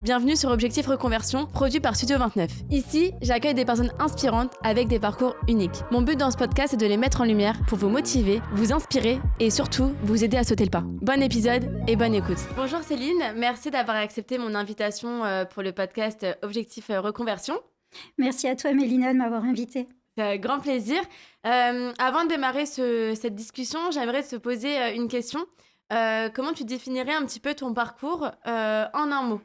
Bienvenue sur Objectif Reconversion, produit par Studio 29. Ici, j'accueille des personnes inspirantes avec des parcours uniques. Mon but dans ce podcast est de les mettre en lumière pour vous motiver, vous inspirer et surtout vous aider à sauter le pas. Bon épisode et bonne écoute. Bonjour Céline, merci d'avoir accepté mon invitation pour le podcast Objectif Reconversion. Merci à toi Mélina de m'avoir invitée. C'est un grand plaisir. Avant de démarrer cette discussion, j'aimerais te poser une question. Comment tu définirais un petit peu ton parcours en un mot?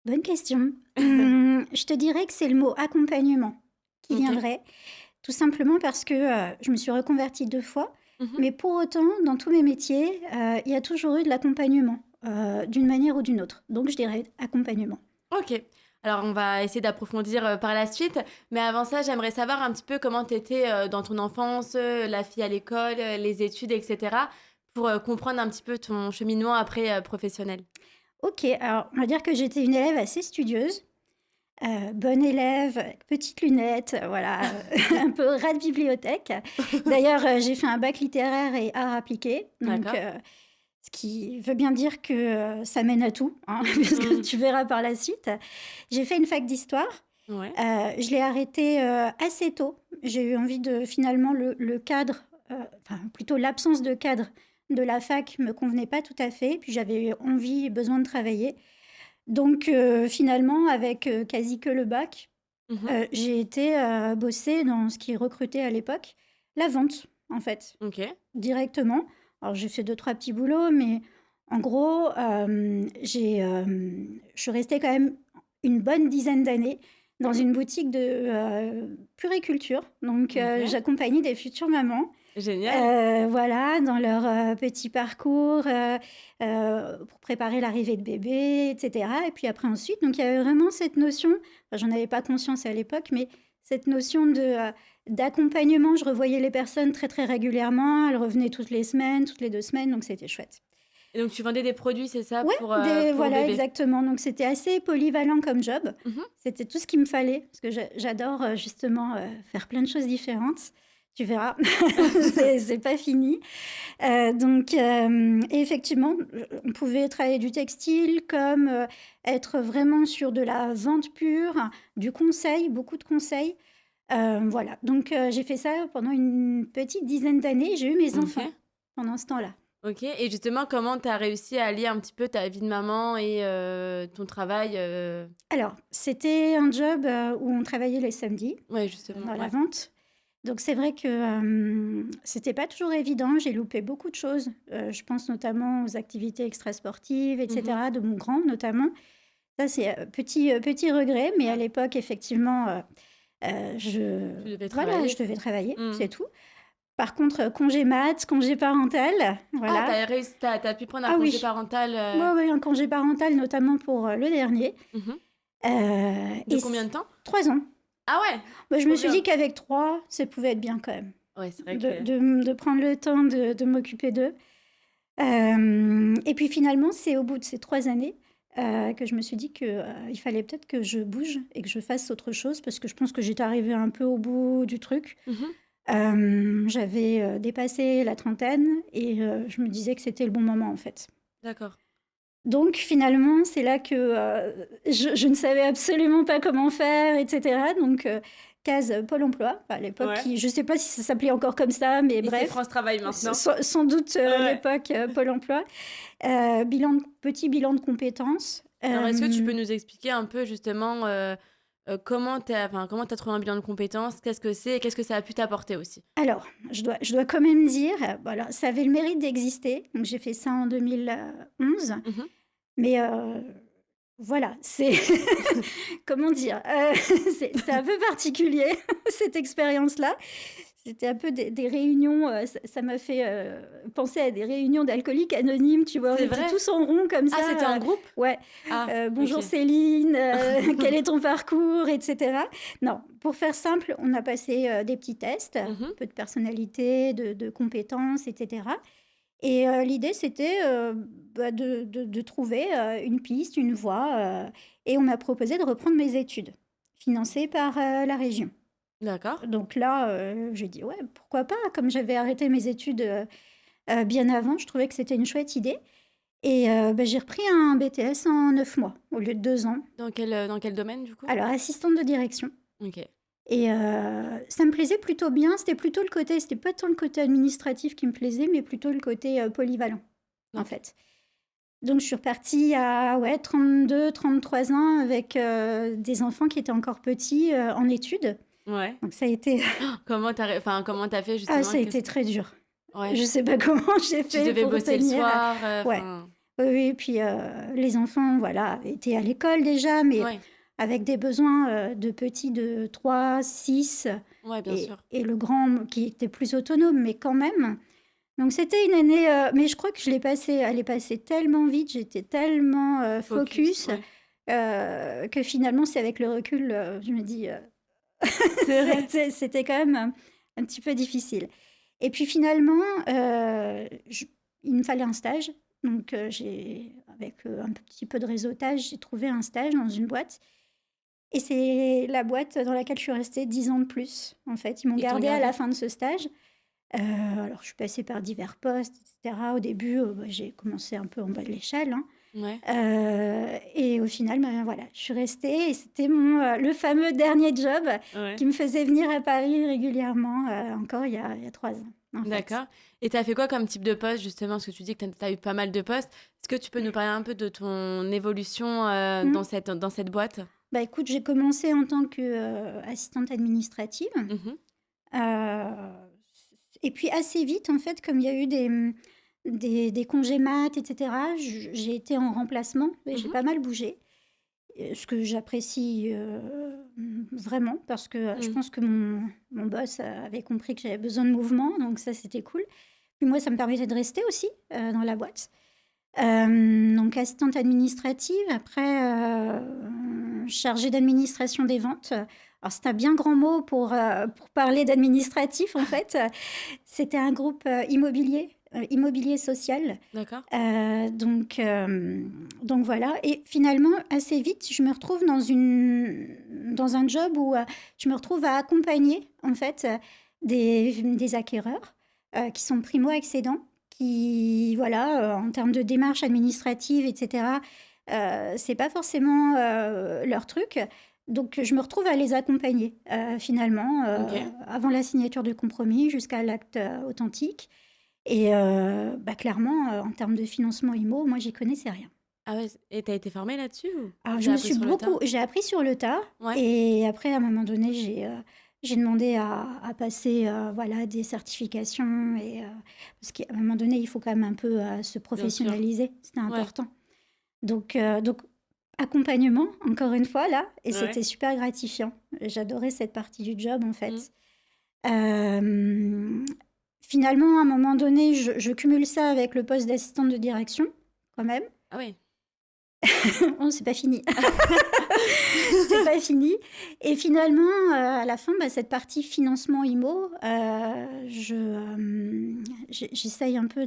Bonne question. Je te dirais que c'est le mot accompagnement qui Ok. viendrait, tout simplement parce que je me suis reconvertie 2 fois, Mhm. mais pour autant, dans tous mes métiers, il y a toujours eu de l'accompagnement, d'une manière ou d'une autre. Donc je dirais accompagnement. Ok. Alors, on va essayer d'approfondir par la suite. Mais avant ça, j'aimerais savoir un petit peu comment tu étais dans ton enfance, la fille à l'école, les études, etc. pour comprendre un petit peu ton cheminement après professionnel. Ok, alors on va dire que j'étais une élève assez studieuse, bonne élève, avec petites lunettes, voilà, un peu rat de bibliothèque. D'ailleurs, j'ai fait un bac littéraire et arts appliqués, donc D'accord. ce qui veut bien dire que ça mène à tout, hein, puisque Mhm. tu verras par la suite. J'ai fait une fac d'histoire. Ouais. Je l'ai arrêtée assez tôt. J'ai eu envie de finalement le cadre, enfin plutôt l'absence de cadre de la fac me convenait pas tout à fait. Puis j'avais eu envie et besoin de travailler. Donc finalement, avec quasi que le bac, Mhm. j'ai été bosser dans ce qui recrutait à l'époque, la vente en fait Ok. directement. Alors j'ai fait 2-3 petits boulots, mais en gros, je suis restée quand même une bonne dizaine d'années dans une boutique de, puériculture. Donc Ok. j'accompagnais des futures mamans, Génial. voilà, dans leur, petit parcours, pour préparer l'arrivée de bébé et cetera et puis après ensuite, donc il y avait vraiment cette notion, enfin j'en avais pas conscience à l'époque, mais cette notion d'accompagnement. Je revoyais les personnes très, très régulièrement. Elles revenaient toutes les semaines, toutes les 2 semaines, donc c'était chouette. Et donc, tu vendais des produits, c'est ça, Ouais, pour voilà, bébé? exactement. Donc c'était assez polyvalent comme job. Mhm. C'était tout ce qu'il me fallait parce que j'adore, justement, faire plein de choses différentes. Tu verras, c'est pas fini. Donc et effectivement, on pouvait travailler du textile comme, être vraiment sur de la vente pure, du conseil, beaucoup de conseils. Voilà, donc j'ai fait ça pendant une petite dizaine d'années. J'ai eu mes enfants Ok. pendant ce temps-là. Ok. Et justement, comment tu as réussi à allier un petit peu ta vie de maman et ton travail Alors, c'était un job, où on travaillait les samedis, Ouais, justement. dans la Ouais. vente. Donc c'est vrai que, c'était pas toujours évident. J'ai loupé beaucoup de choses. Je pense notamment aux activités extrasportives et Mhm. cetera, de mon grand notamment. Ça c'est, petit regret, mais à Ouais. l'époque effectivement, Tu devais voilà, je travailler. devais travailler, Mhm. c'est tout. Par contre, congé mat, congé parental, Ah, voilà. t'as réussi, t'as pu prendre un Ah congé oui, parental. ouais, ouais, un congé parental, notamment pour, le dernier, Mhm. De et combien de temps? 3 ans. Ah ouais, Bah, je me trop suis dit bien. qu'avec 3, ça pouvait être bien quand même, Ouais, c'est vrai de que. de prendre le temps de m'occuper d'eux. Et puis finalement, c'est au bout de ces 3 années, que je me suis dit que, il fallait peut-être que je bouge et que je fasse autre chose parce que je pense que j'étais arrivée un peu au bout du truc. Mhm. J'avais, dépassé la trentaine et je me disais que c'était le bon moment, en fait. D'accord. Donc finalement, c'est là que, je ne savais absolument pas comment faire et cetera. Donc case Pôle emploi, à l'époque Ouais. qui je ne sais pas si ça s'appelait encore comme ça, mais Et c'est bref, France Travail maintenant. sans doute, à Ouais. l'époque, Pôle emploi. Petit bilan de compétences. Alors, est-ce que tu peux nous expliquer un peu justement comment t'as trouvé un bilan de compétences, qu'est-ce que c'est et qu'est-ce que ça a pu t'apporter aussi? Alors, je dois quand même dire, voilà, ça avait le mérite d'exister. Donc j'ai fait ça en 2011. Mhm. Mais voilà, c'est comment dire? C'est un peu particulier cette expérience-là. C'était un peu des réunions, ça m'a fait, penser à des réunions d'alcooliques anonymes, tu vois? On C'est était vrai? tous en rond comme Ah, c'était ça, en groupe? ouais, Ah, «Bonjour ok. Céline, quel est ton parcours?» et cetera. Non, pour faire simple, on a passé, des petits tests, un Mhm. peu de personnalité, de compétences et cetera et l'idée c'était, bah, de trouver, une piste, une voie, et on m'a proposé de reprendre mes études, financées par, la région. D'accord. Donc là, j'ai dit: «Ouais, pourquoi pas?» Comme j'avais arrêté mes études, bien avant, je trouvais que c'était une chouette idée Et j'ai repris un BTS en 9 mois au lieu de 2 ans. Dans quel domaine, du coup? Alors, assistante de direction. Ok. Et ça me plaisait plutôt bien. C'était pas tant le côté administratif qui me plaisait, mais plutôt le côté polyvalent, en Ok. fait. Donc, je suis repartie à 32, 33 ans avec des enfants qui étaient encore petits en études. Ouais. Donc, ça a été, Comment t'as fait, ah, justement? ça a été très dur. Ouais. Je sais pas comment j'ai Tu fait devais pour bosser le tenir. soir, Ouais, oui, oui. Puis les enfants, voilà, étaient à l'école déjà, mais ouais. avec des besoins de petits de 3, 6, Ouais, bien sûr. et le grand qui était plus autonome, mais quand même. Donc c'était une année, mais je crois que elle est passée tellement vite, j'étais tellement Focus, focus, ouais. que finalement, c'est avec le recul, je me dis, C'est vrai. c'était quand même un petit peu difficile. Et puis finalement, il me fallait un stage. Donc, avec un petit peu de réseautage, j'ai trouvé un stage dans une boîte. Et c'est la boîte dans laquelle je suis restée 10 ans de plus, en fait. Ils m'ont Ils t'ont gardée à la gardé? fin de ce stage. Alors, je suis passée par divers postes, etc. Au début, j'ai commencé un peu en bas de l'échelle, hein. Ouais. Et au final, voilà, je suis restée et c'était le fameux dernier job Ouais. qui me faisait venir à Paris régulièrement, encore il y a 3 ans, en fait. D'accord. Et t'as fait quoi comme type de poste, justement? Parce que tu dis que t'as eu pas mal de postes. Est-ce que tu peux nous parler un peu de ton évolution Mmh. dans cette boîte? Bah, écoute, j'ai commencé en tant qu'assistante administrative. Mhm. Heu, et puis assez vite, en fait, comme il y a eu des congés mat et cetera, j'ai été en remplacement et j'ai Mhm. pas mal bougé. Ce que j'apprécie, vraiment parce que, je Mm. pense que mon boss avait compris que j'avais besoin de mouvement, donc ça, c'était cool. Puis moi, ça me permettait de rester aussi, dans la boîte. Donc assistante administrative, après, chargée d'administration des ventes. Alors c'est un bien grand mot pour parler d'administratif, en fait. C'était un groupe, immobilier social. D'accord. Donc voilà, et finalement, assez vite, je me retrouve dans un job où je me retrouve à accompagner, en fait, des acquéreurs qui sont primo-accédants, qui, voilà, en termes de démarches administratives, etc., c'est pas forcément leur truc. Donc, je me retrouve à les accompagner, finalement, Ok. avant la signature du compromis jusqu'à l'acte authentique. Et clairement, en termes de financement IMO, moi, j'y connaissais rien. Ah ouais. Et t'as été formée là-dessus ou Alors je t'as me appris suis sur le tas? j'ai appris sur le tas Ouais. et après à un moment donné, j'ai demandé à passer, voilà, des certifications et parce qu'à un moment donné, il faut quand même un peu, se Bien sûr. professionnaliser, c'était Ouais. important. Donc accompagnement, encore une fois là, et Ouais. c'était super gratifiant. J'adorais cette partie du job, en Mm. fait. Hem, Finalement, à un moment donné, je cumule ça avec le poste d'assistante de direction, quand même. Ah ouais. Oh, c'est pas fini. C'est pas fini. Et finalement, à la fin, cette partie financement IMO, j'essaye un peu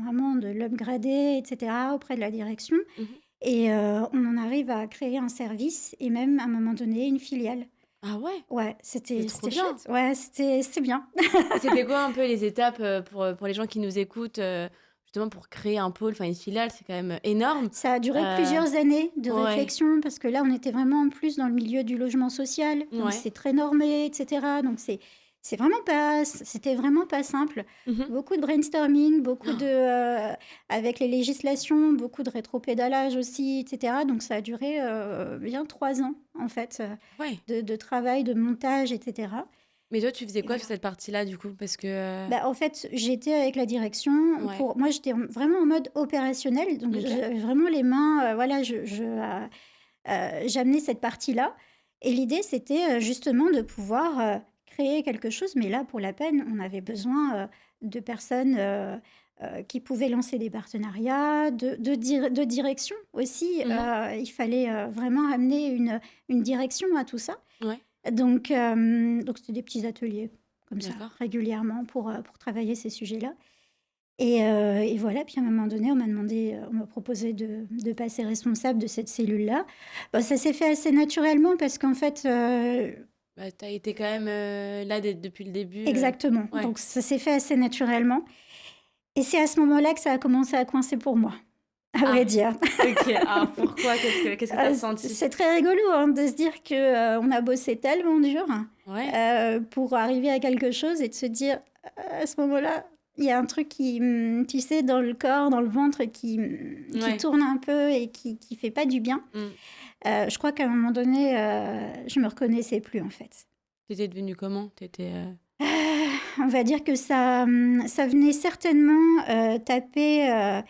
vraiment de l'upgrader, et cetera, auprès de la direction. Mhm. Et on en arrive à créer un service et même, à un moment donné, une filiale. Ah ouais. Ouais, C'est trop c'était bien. chouette. Ouais, c'était bien. Et c'était quoi un peu les étapes pour les gens qui nous écoutent, justement pour créer un pôle, enfin une filiale, c'est quand même énorme. Ça a duré Euh, plusieurs années de ouais, réflexion parce que là, on était vraiment en plus dans le milieu du logement social, donc ouais. c'est très normé, et cetera. Donc c'était vraiment pas simple. Mhm. Beaucoup de brainstorming, Oh, avec les législations, beaucoup de rétropédalage aussi, et cetera. Donc ça a duré bien 3 ans, en fait, ouais. de travail, de montage, et cetera. Mais toi, tu faisais Et quoi sur voilà. cette partie-là, du coup? Parce que... En fait, j'étais avec la direction ouais. moi, j'étais vraiment en mode opérationnel, donc Ok. j'avais vraiment les mains, voilà, j'amenais cette partie-là et l'idée, c'était, justement de pouvoir, créer quelque chose, mais là, pour la peine, on avait besoin, de personnes, qui pouvaient lancer des partenariats, de direction aussi, Mhm. il fallait, vraiment amener une direction à tout ça. Ouais, Donc c'était des petits ateliers comme ça, d'accord. régulièrement pour travailler ces sujets-là. Et voilà, puis à un moment donné, on m'a proposé de passer responsable de cette cellule-là. Ça s'est fait assez naturellement parce qu'en fait, Bah, t'as été quand même là depuis le début. exactement, Ouais. donc ça s'est fait assez naturellement et c'est à ce moment-là que ça a commencé à coincer pour moi. à vrai dire. Ok. Alors pourquoi? Qu'est-ce que t'as senti? C'est très rigolo hein, de se dire que on a bossé tellement dur Ouais. pour arriver à quelque chose et de se dire, à ce moment-là, il y a un truc qui, tu sais, dans le corps, dans le ventre, qui Ouais. tourne un peu et qui fait pas du bien. Mm. Je crois qu'à un moment donné, je me reconnaissais plus, en fait. T'étais devenue comment? T'étais... On va dire que ça venait certainement taper...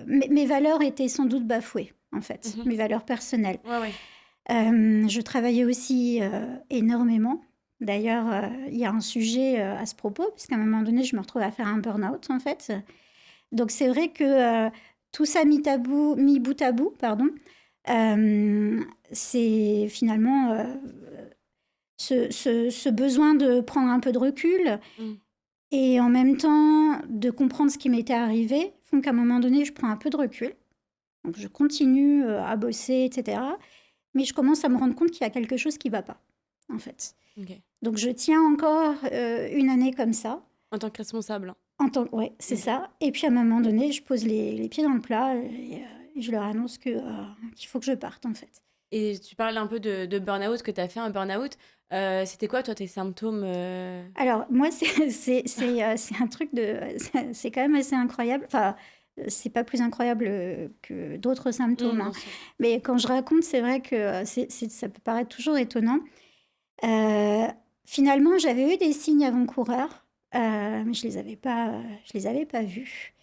mes valeurs étaient sans doute bafouées, en fait, Mhm. mes valeurs personnelles. Ouais. Je travaillais aussi énormément. D'ailleurs, il y a un sujet à ce propos, puisqu'à un moment donné, je me retrouve à faire un burn-out, en fait. Donc, c'est vrai que tout ça mis bout à bout, pardon, c'est finalement ce besoin de prendre un peu de recul Mm. et en même temps de comprendre ce qui m'était arrivé, font qu'à un moment donné, je prends un peu de recul. Donc, je continue à bosser, etc. Mais je commence à me rendre compte qu'il y a quelque chose qui ne va pas, en fait. Ok. Donc, je tiens encore une année comme ça. En tant que responsable. Ouais, c'est Ok. ça. Et puis, à un moment donné, je pose les pieds dans le plat et je leur annonce qu'il faut que je parte, en fait. Et tu parles un peu de burn-out, que tu as fait un burn-out. C'était quoi, toi, tes symptômes Alors, moi, c'est un truc c'est quand même assez incroyable. Enfin, c'est pas plus incroyable que d'autres symptômes, hein. Bien sûr. Mais quand je raconte, c'est vrai que ça peut paraître toujours étonnant. Euh, Finalement, j'avais eu des signes avant-coureurs, mais je les avais pas vus.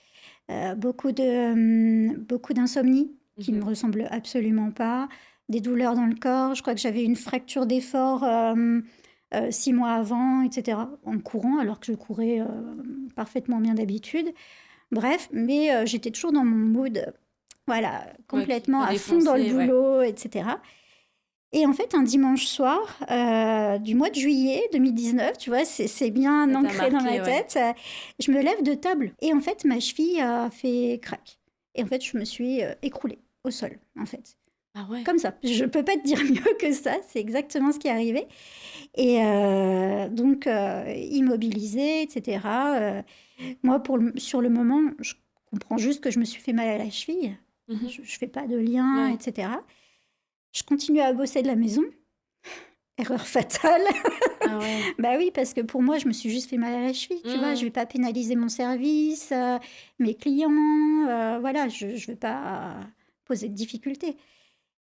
Beaucoup d'insomnie qui ne me Mhm. ressemble absolument pas, des douleurs dans le corps. Je crois que j'avais une fracture d'effort 6 mois avant, etc. En courant, alors que je courais parfaitement bien d'habitude. Bref, mais j'étais toujours dans mon mood, voilà, Ouais, complètement bien à fond dans le défoncé, ouais. boulot, etc. Et en fait, un dimanche soir du mois de juillet 2019, tu vois, c'est bien Ça t'a ancré dans ma marqué, ouais. tête, je me lève de table. Et en fait, ma cheville a fait crac. Et en fait, je me suis écroulée au sol, en fait. Ah ouais. Comme ça. Je peux pas te dire mieux que ça. C'est exactement ce qui est arrivé. Et donc, immobilisée, etc. Moi, sur le moment, je comprends juste que je me suis fait mal à la cheville. Mhm. Je fais pas de lien, Ouais. etc. Je continue à bosser de la maison. Erreur fatale. Ah ouais. Bah oui, parce que pour moi, je me suis juste fait mal à la cheville, tu vois. Je Mm. vais pas pénaliser mon service, mes clients, voilà, je vais pas poser de difficultés.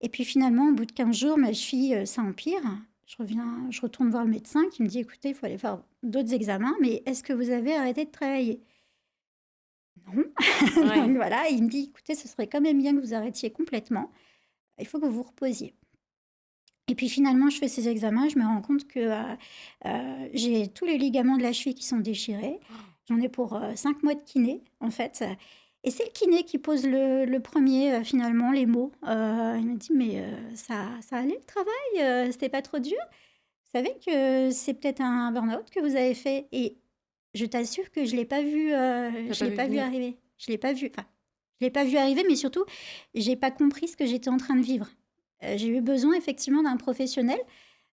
Et puis finalement, au bout de 15 jours, ma cheville, ça empire. Je retourne voir le médecin qui me dit, écoutez, il faut aller faire d'autres examens, mais est-ce que vous avez arrêté de travailler? Non. Ouais. Donc voilà, il me dit, écoutez, ce serait quand même bien que vous arrêtiez complètement. Il faut que vous vous reposiez. Et puis finalement, je fais ces examens, je me rends compte que j'ai tous les ligaments de la cheville qui sont déchirés. J'en ai pour 5 mois de kiné, en fait. Et c'est le kiné qui pose le premier, finalement, les mots. Il me dit, mais ça allait le travail, c'était pas trop dur. Vous savez que c'est peut-être un burn-out que vous avez fait. Et je t'assure que je l'ai pas vu, T'as je pas l'ai vu pas vu venir. arriver. Je l'ai pas vu. Enfin, je l'ai pas vu arriver, mais surtout, j'ai pas compris ce que j'étais en train de vivre. J'ai eu besoin effectivement d'un professionnel,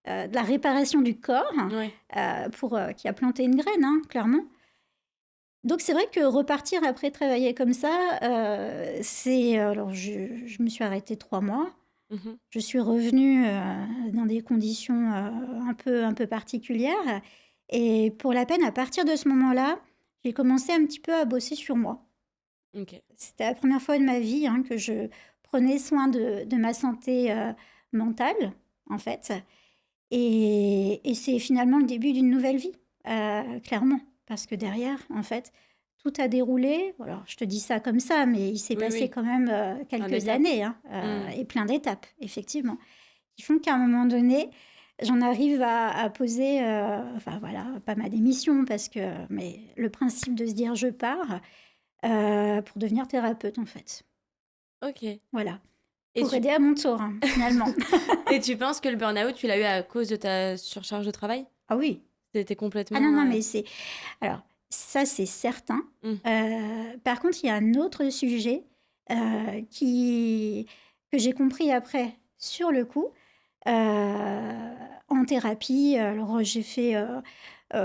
de la réparation du corps, Ouais. qui a planté une graine, hein, clairement. Donc c'est vrai que repartir après travailler comme ça, alors je me suis arrêtée 3 mois. Mhm. Je suis revenue, dans des conditions, un peu particulières et pour la peine, à partir de ce moment-là, j'ai commencé un petit peu à bosser sur moi. Ok. C'était la première fois de ma vie, hein, que je prenais soin de ma santé, mentale, en fait. Et c'est finalement le début d'une nouvelle vie, clairement. Parce que derrière, en fait, tout a déroulé. Alors, je te dis ça comme ça, mais il s'est Oui, passé oui. quand même Plein quelques d'étapes. années, hein, Mm. et plein d'étapes, effectivement, qui font qu'à un moment donné, j'en arrive à poser, enfin voilà, pas ma démission, mais le principe de se dire je pars pour devenir thérapeute, en fait. Ok. Voilà. Et Pour tu... aider à mon tour, hein, finalement. Et tu penses que le burn-out, tu l'as eu à cause de ta surcharge de travail? Ah oui. C'était Ah non, complètement... non, mais c'est... Alors, ça, c'est certain. Mm. Par contre, il y a un autre sujet que j'ai compris après, sur le coup. en thérapie. Alors, j'ai fait,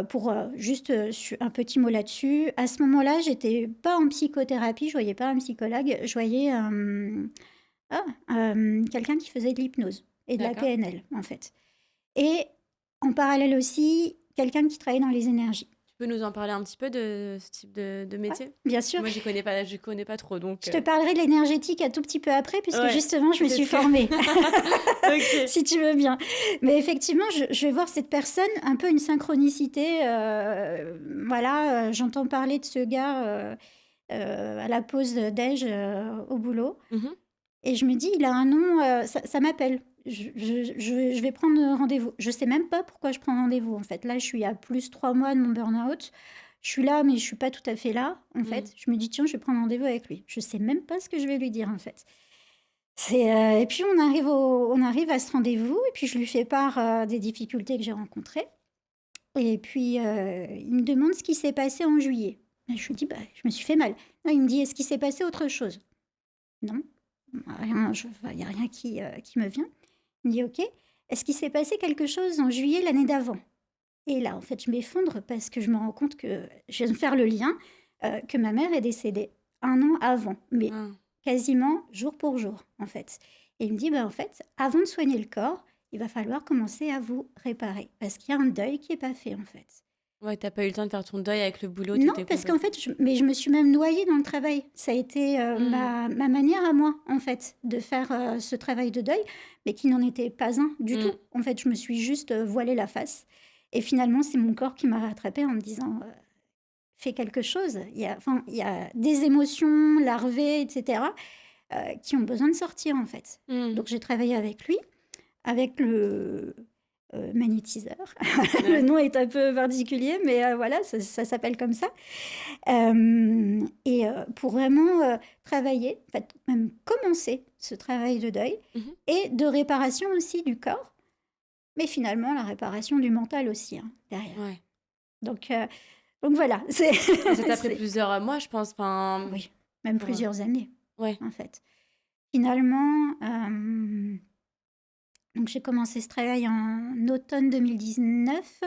pour juste un petit mot là-dessus, à ce moment-là, j'étais pas en psychothérapie, je voyais pas un psychologue, je voyais quelqu'un qui faisait de l'hypnose et de la D'accord. PNL, en fait. Et en parallèle aussi, quelqu'un qui travaillait dans les énergies. Tu peux nous en parler un petit peu de ce type de Ouais, métier? bien sûr. Moi, je connais pas trop, donc Je te parlerai de l'énergétique un tout petit peu après, puisque ouais, justement, je me c'est suis ce que formée, OK. si tu veux bien. Mais effectivement, je vais voir cette personne, un peu une synchronicité. Voilà, j'entends parler de ce gars à la pause déj au boulot. Mmh. Et je me dis, il a un nom, ça m'appelle. Je vais prendre rendez-vous. Je sais même pas pourquoi je prends rendez-vous, en fait. Là, je suis à plus 3 mois de mon burn-out. Je suis là, mais je suis pas tout à fait là, en Mmh. fait. Je me dis, tiens, je vais prendre rendez-vous avec lui. Je sais même pas ce que je vais lui dire, en fait. Et puis on arrive à ce rendez-vous, et puis je lui fais part des difficultés que j'ai rencontrées. Et puis il me demande ce qui s'est passé en juillet. Et je lui dis, bah, je me suis fait mal. Non, il me dit, est-ce qu'il s'est passé autre chose? Non, rien, il n'y a rien qui me vient. Il me dit, ok, est-ce qu'il s'est passé quelque chose en juillet l'année d'avant? Et là, en fait, je m'effondre parce que je me rends compte que je viens de faire le lien, que ma mère est décédée 1 an avant, mais Ah. quasiment jour pour jour, en fait. Et il me dit, bah, en fait, avant de soigner le corps, il va falloir commencer à vous réparer parce qu'il y a un deuil qui n'est pas fait, en fait. Ouais, tu pas eu le temps de faire ton deuil avec le boulot, tu Non, étais parce qu'en complètement fait, mais je me suis même noyée dans le travail. Ça a été mmh. ma manière à moi, en fait, de faire ce travail de deuil, mais qui n'en était pas un du tout. Mmh. En fait, je me suis juste voilée la face. Et finalement, c'est mon corps qui m'a rattrapée en me disant, fais quelque chose. Enfin, il y a des émotions larvées, etc., qui ont besoin de sortir, en fait. Mmh. Donc, j'ai travaillé avec lui, avec le magnétiseur. Le Ouais. nom est un peu particulier, mais voilà, ça s'appelle comme ça. Pour vraiment travailler, en fait, même commencer ce travail de deuil Mmh. et de réparation aussi du corps, mais finalement la réparation du mental aussi, hein, derrière. Ouais. Donc, euh, donc voilà, c'est, Et ça t'a pris c'est- plusieurs, mois, je pense, enfin, oui, même pour, plusieurs années, ouais. en fait. Finalement, donc j'ai commencé ce travail en automne 2019.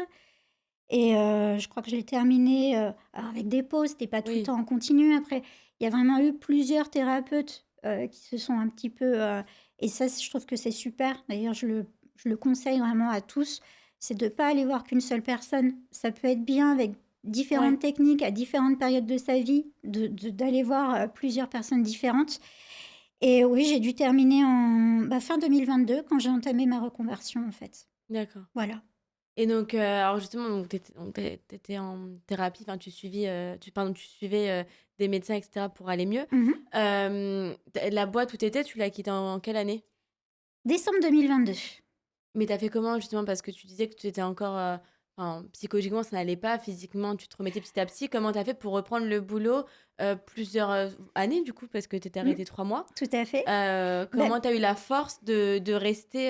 Et je crois que je l'ai terminé, alors avec des pauses, c'était pas tout le Oui. temps en continu. Après, il y a vraiment eu plusieurs thérapeutes, qui se sont un petit peu, et ça, je trouve que c'est super. D'ailleurs, je le conseille vraiment à tous, c'est de pas aller voir qu'une seule personne. Ça peut être bien avec Ouais. différentes techniques à différentes périodes de sa vie, d'aller voir, plusieurs personnes différentes. Et oui, j'ai dû terminer fin 2022 quand j'ai entamé ma reconversion, en fait. D'accord. Voilà. Et donc, alors justement, donc tu en thérapie, enfin tu suivais, des médecins et cetera pour aller mieux. Mmh. Tu la boîte où tu étais, tu l'as quittée en quelle année? Décembre 2022. Mais tu as fait comment justement? Parce que tu disais que tu étais encore, enfin psychologiquement ça n'allait pas, physiquement tu te remettais petit à petit. Comment tu as fait pour reprendre le boulot, plusieurs, années du coup? Parce que tu étais Mmh, arrêtée 3 mois. tout à fait. Bah, Comment tu as eu la force de rester,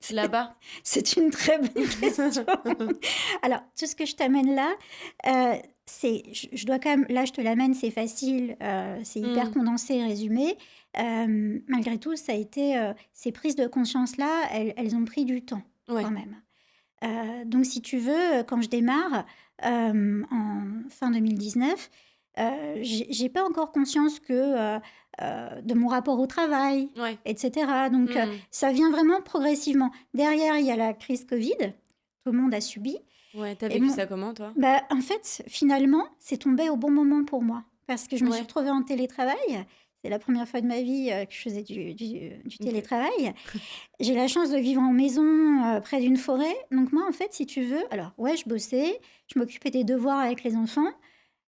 c'est là-bas? c'est une très bonne question. Alors, tout ce que je t'amène là, c'est je dois quand même là, je te l'amène, c'est facile, c'est hyper Mmh. condensé et résumé. Malgré tout, ça a été, ces prises de conscience-là, elles ont pris du temps quand Ouais, même. Donc si tu veux, quand je démarre, en fin 2019, j'ai pas encore conscience de mon rapport au travail ouais. et cetera. Donc Mmh. ça vient vraiment progressivement. Derrière, il y a la crise covid, tout le monde a subi Ouais, tu et vécu mon ça comment toi? bah, en fait, finalement, c'est tombé au bon moment pour moi parce que je me suis Ouais, retrouvée en télétravail. C'est la première fois de ma vie, que je faisais du OK. télétravail. J'ai la chance de vivre en maison, près d'une forêt. Donc moi, en fait, si tu veux, alors ouais, je bossais, je m'occupais des devoirs avec les enfants,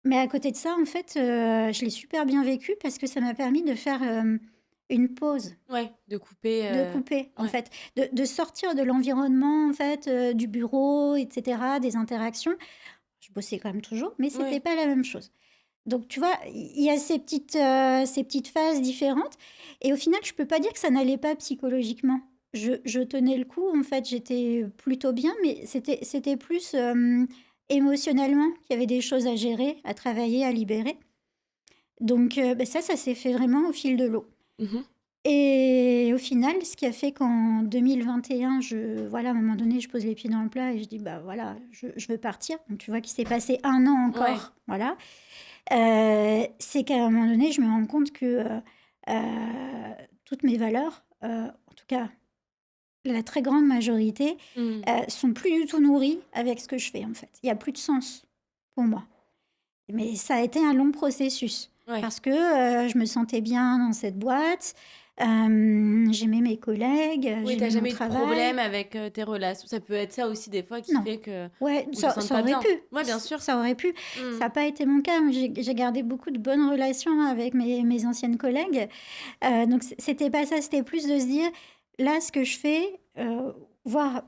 mais à côté de ça, en fait, je l'ai super bien vécu parce que ça m'a permis de faire, une pause, Ouais, de couper, de couper, en ouais. fait, de sortir de l'environnement, en fait, du bureau et cetera, des interactions. Je bossais quand même toujours, mais c'était Ouais. pas la même chose. Donc tu vois, il y a ces petites phases différentes et au final, je peux pas dire que ça n'allait pas psychologiquement. Je tenais le coup, en fait, j'étais plutôt bien, mais c'était plus, émotionnellement qu'il y avait des choses à gérer, à travailler, à libérer. Donc ça s'est fait vraiment au fil de l'eau. Mmh. Et au final, ce qui a fait qu'en 2021, voilà, à un moment donné, je pose les pieds dans le plat et je dis, bah voilà, je veux partir. Donc tu vois qu'il s'est passé 1 an Ouais. encore, voilà. C'est qu'à un moment donné, je me rends compte que toutes mes valeurs, en tout cas la très grande majorité, Mmh. sont plus du tout nourries avec ce que je fais en fait. Il y a plus de sens pour moi. Mais ça a été un long processus Ouais. parce que, je me sentais bien dans cette boîte, j'aimais mes collègues, Oui, tu j'aimais mon jamais eu de travail. problème avec, tes relations? Ça peut être ça aussi des fois qui Non, fait que ouais, on se ça sente ça pas aurait bien. pu, Ouais, bien sûr. ça aurait pu. Mmh. Ça a pas été mon cas. Moi, j'ai gardé beaucoup de bonnes relations avec mes anciennes collègues, donc c'était pas ça, c'était plus de se dire: «Là, ce que je fais», voir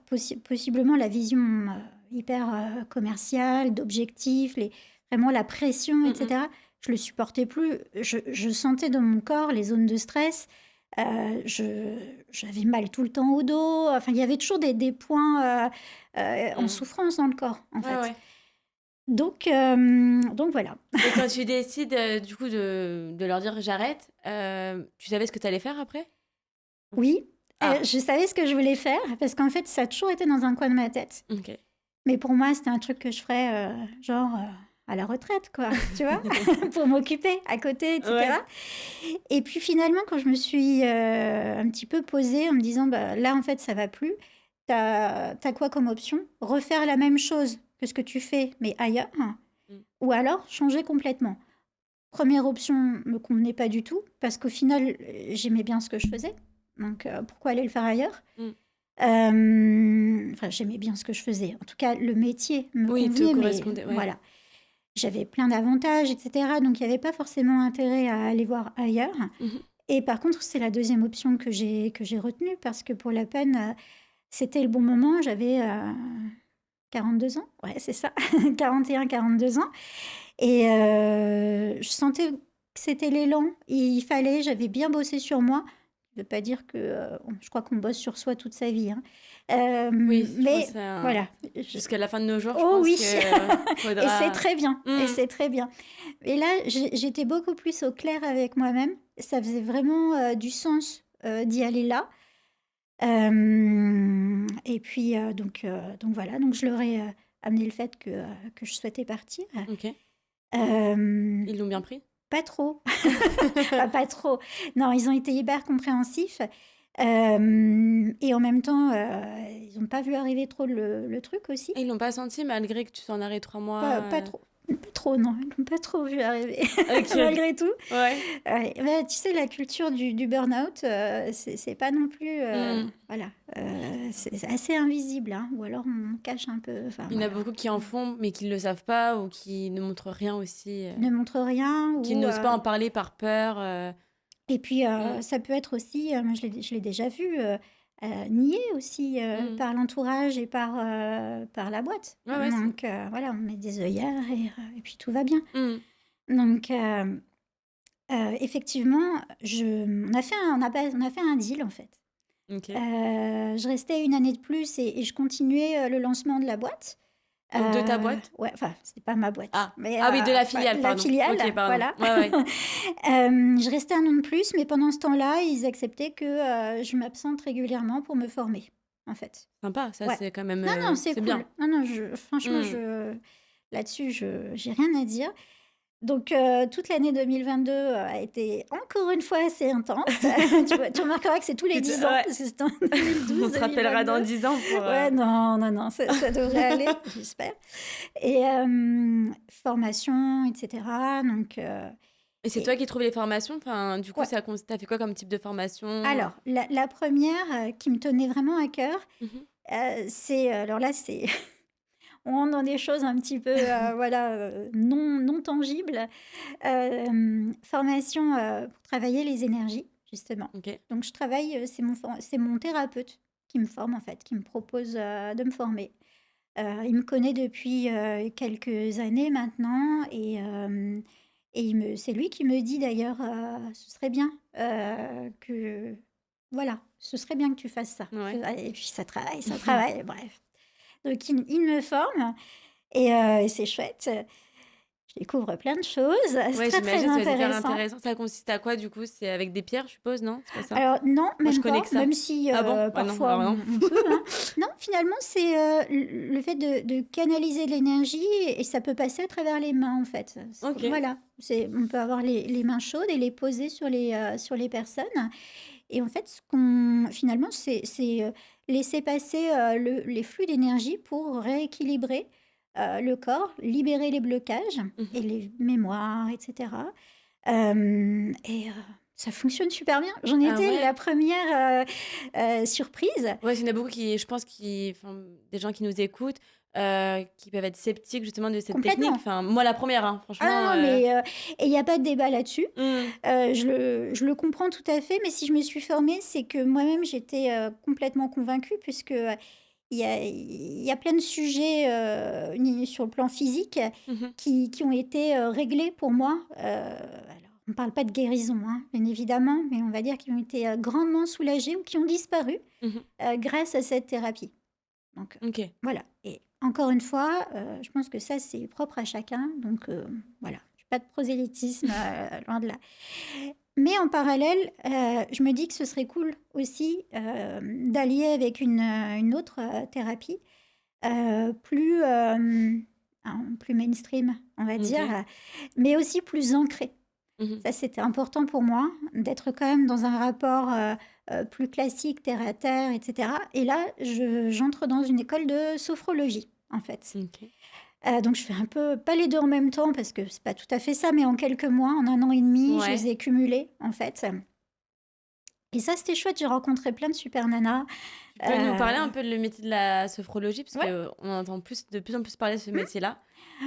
possiblement la vision, hyper, commerciale, d'objectifs, vraiment la pression et Mmh mh. cetera. Je le supportais plus. Je sentais dans mon corps les zones de stress. J'avais mal tout le temps au dos. Enfin, il y avait toujours des points, en Mmh. souffrance dans le corps, en Ouais, fait. ouais. Donc voilà. Et quand tu décides, du coup de leur dire: «J'arrête», tu savais ce que tu allais faire après? Ou Oui, ah, je savais ce que je voulais faire parce qu'en fait, ça a toujours été dans un coin de ma tête. OK. Mais pour moi, c'était un truc que je ferais, genre, à la retraite, quoi, tu vois? Pour m'occuper à côté et Ouais. cetera. Et puis finalement, quand je me suis, un petit peu posée en me disant: «Bah, là, en fait, ça va plus», tu as quoi comme option? Refaire la même chose que ce que tu fais, mais ailleurs, Mmh. ou alors changer complètement. Première option me convenait pas du tout parce qu'au final, j'aimais bien ce que je faisais, donc pourquoi aller le faire ailleurs? Mmh. Enfin, j'aimais bien ce que je faisais. En tout cas, le métier me Oui, te convenait, mais correspondait, ouais. voilà. J'avais plein d'avantages et cetera, donc il y avait pas forcément intérêt à aller voir ailleurs. Mmh mh. Et par contre, c'est la deuxième option que j'ai retenue parce que pour la peine, c'était le bon moment. J'avais, 42 ans, ouais, c'est ça, 41-42 ans. Et je sentais que c'était l'élan. Il fallait, j'avais bien bossé sur moi. Ça veut pas dire que, je crois qu'on bosse sur soi toute sa vie, hein. Oui, je pense que Mais c'est un voilà, je jusqu'à la fin de nos jours, je oh pense oui! que Et c'est faudra très bien, et mmh. c'est très bien. Et là, j'étais beaucoup plus au clair avec moi-même. Ça faisait vraiment, du sens, d'y aller là. Et puis, donc voilà, donc je leur ai, amené le fait que je souhaitais partir. OK. Hem, Ils l'ont bien pris? Pas trop, pas trop. Non, ils ont été hyper compréhensifs, et en même temps, ils ont pas vu arriver trop le truc aussi. Et ils l'ont pas senti malgré que tu sois en arrêt 3 Pas mois, pas trop, pas trop, non, ils l'ont pas trop vu arriver OK. malgré tout. Ouais. Ouais, bah, tu sais, la culture du burn-out, c'est pas non plus, Mmh. voilà, c'est assez invisible, hein, ou alors on cache un peu, enfin Il y en a voilà. beaucoup qui en font, mais qui ne le savent pas ou qui ne montrent rien aussi, Qui ne montre rien, qui ou n'osent pas en parler par peur, et puis, mmh. ça peut être aussi, moi je l'ai déjà vu, nié aussi, Mmh. par l'entourage et par la boîte. Ouais, ouais, c'est Donc voilà, on met des œillères et puis tout va bien. mmh. Donc effectivement, on a fait un deal, en fait. OK. Je restais 1 année de plus et je continuais, le lancement de la boîte. Donc de ta boîte? Ouais, enfin, c'était pas ma boîte, Ah! mais Ah oui, de la bah, filiale, la pardon. filiale, OK, pardon. voilà. Ouais, ouais. Je restais 1 an de plus, mais pendant ce temps-là, ils acceptaient que, je m'absente régulièrement pour me former, en fait. Sympa, ça, Ouais. c'est quand même, Non, non, c'est c'est cool. bien. Non, non, franchement, Mmh. là-dessus, j'ai rien à dire. Donc toute l'année 2022, a été encore une fois assez intense. Tu remarqueras que c'est tous les Que tu 10 ans, ouais, parce que c'était en on se rappellera dans 2012-2022. 10 ans pour, Ouais, non, non, non, ça devrait aller, j'espère. Et formation et cetera, donc et c'est et toi qui trouves les formations? Enfin, du coup, ouais. ça cons tu fait quoi comme type de formation? Alors la 1re, qui me tenait vraiment à cœur, Mmh. c'est, alors là, c'est on rentre dans des choses un petit peu, voilà, non tangibles. Formation, pour travailler les énergies, justement. OK. Donc je travaille, c'est mon thérapeute qui me forme, en fait, qui me propose, de me former. Il me connaît depuis, quelques années maintenant, et c'est lui qui me dit d'ailleurs, «Ce serait bien, que voilà, ce serait bien que tu fasses ça». Ouais. Et puis ça travaille, bref. Donc il me forme, et c'est chouette. je découvre plein de choses. C'est Ouais, très, très j'imagine, ça va être hyper intéressant. intéressant. Ça consiste à quoi, du coup? C'est avec des pierres, je suppose, non? C'est pas ça? Alors non, Moi, je même connais pas, que ça. même si Ah bon? Ouais, non, parfois alors non. on peut, hein. Non, finalement, c'est le fait de canaliser de l'énergie et ça peut passer à travers les mains, en fait. OK. Voilà, on peut avoir les mains chaudes et les poser sur les personnes. Et en fait, finalement, c'est laisser passer les flux d'énergie pour rééquilibrer le corps, libérer les blocages et Mmh. les mémoires, etc. Et ça fonctionne super bien. J'en Ah étais la ouais? première surprise. Ouais, il y en a beaucoup qui je pense enfin, des gens qui nous écoutent, qui peuvent être sceptiques justement de cette technique. Complètement. Enfin, moi la première, hein, Ah franchement, non, mais et il y a pas de débat là-dessus. mmh. Je le comprends tout à fait, mais si je me suis formée, c'est que moi-même j'étais complètement convaincue puisque, il y a plein de sujets, ni sur le plan physique Mmh. qui ont été, réglés pour moi. Alors on ne parle pas de guérison, hein, bien évidemment, mais on va dire qui ont été, grandement soulagés ou qui ont disparu, Mmh. grâce à cette thérapie. Donc, OK. voilà. Et encore une fois, je pense que ça, c'est propre à chacun, donc voilà. Je fais pas de prosélytisme, loin de là. Mais en parallèle, je me dis que ce serait cool aussi, d'allier avec une autre, thérapie, plus mainstream, on va dire, OK. mais aussi plus ancrée. Mmh. Ça, c'était important pour moi d'être quand même dans un rapport, plus classique, terre à terre et cetera. Et là, je j'entre dans une école de sophrologie, en fait. OK. Donc je fais un peu pas les 2 en même temps parce que c'est pas tout à fait ça, mais en quelques mois, en 1 an et demi, je les Ouais. ai cumulés, en fait. Et ça, c'était chouette. J'ai rencontré plein de super nanas. Tu peux nous parler un Heu, peu de le métier de la sophrologie? Parce ouais. qu'on entend de plus en plus parler de ce métier-là.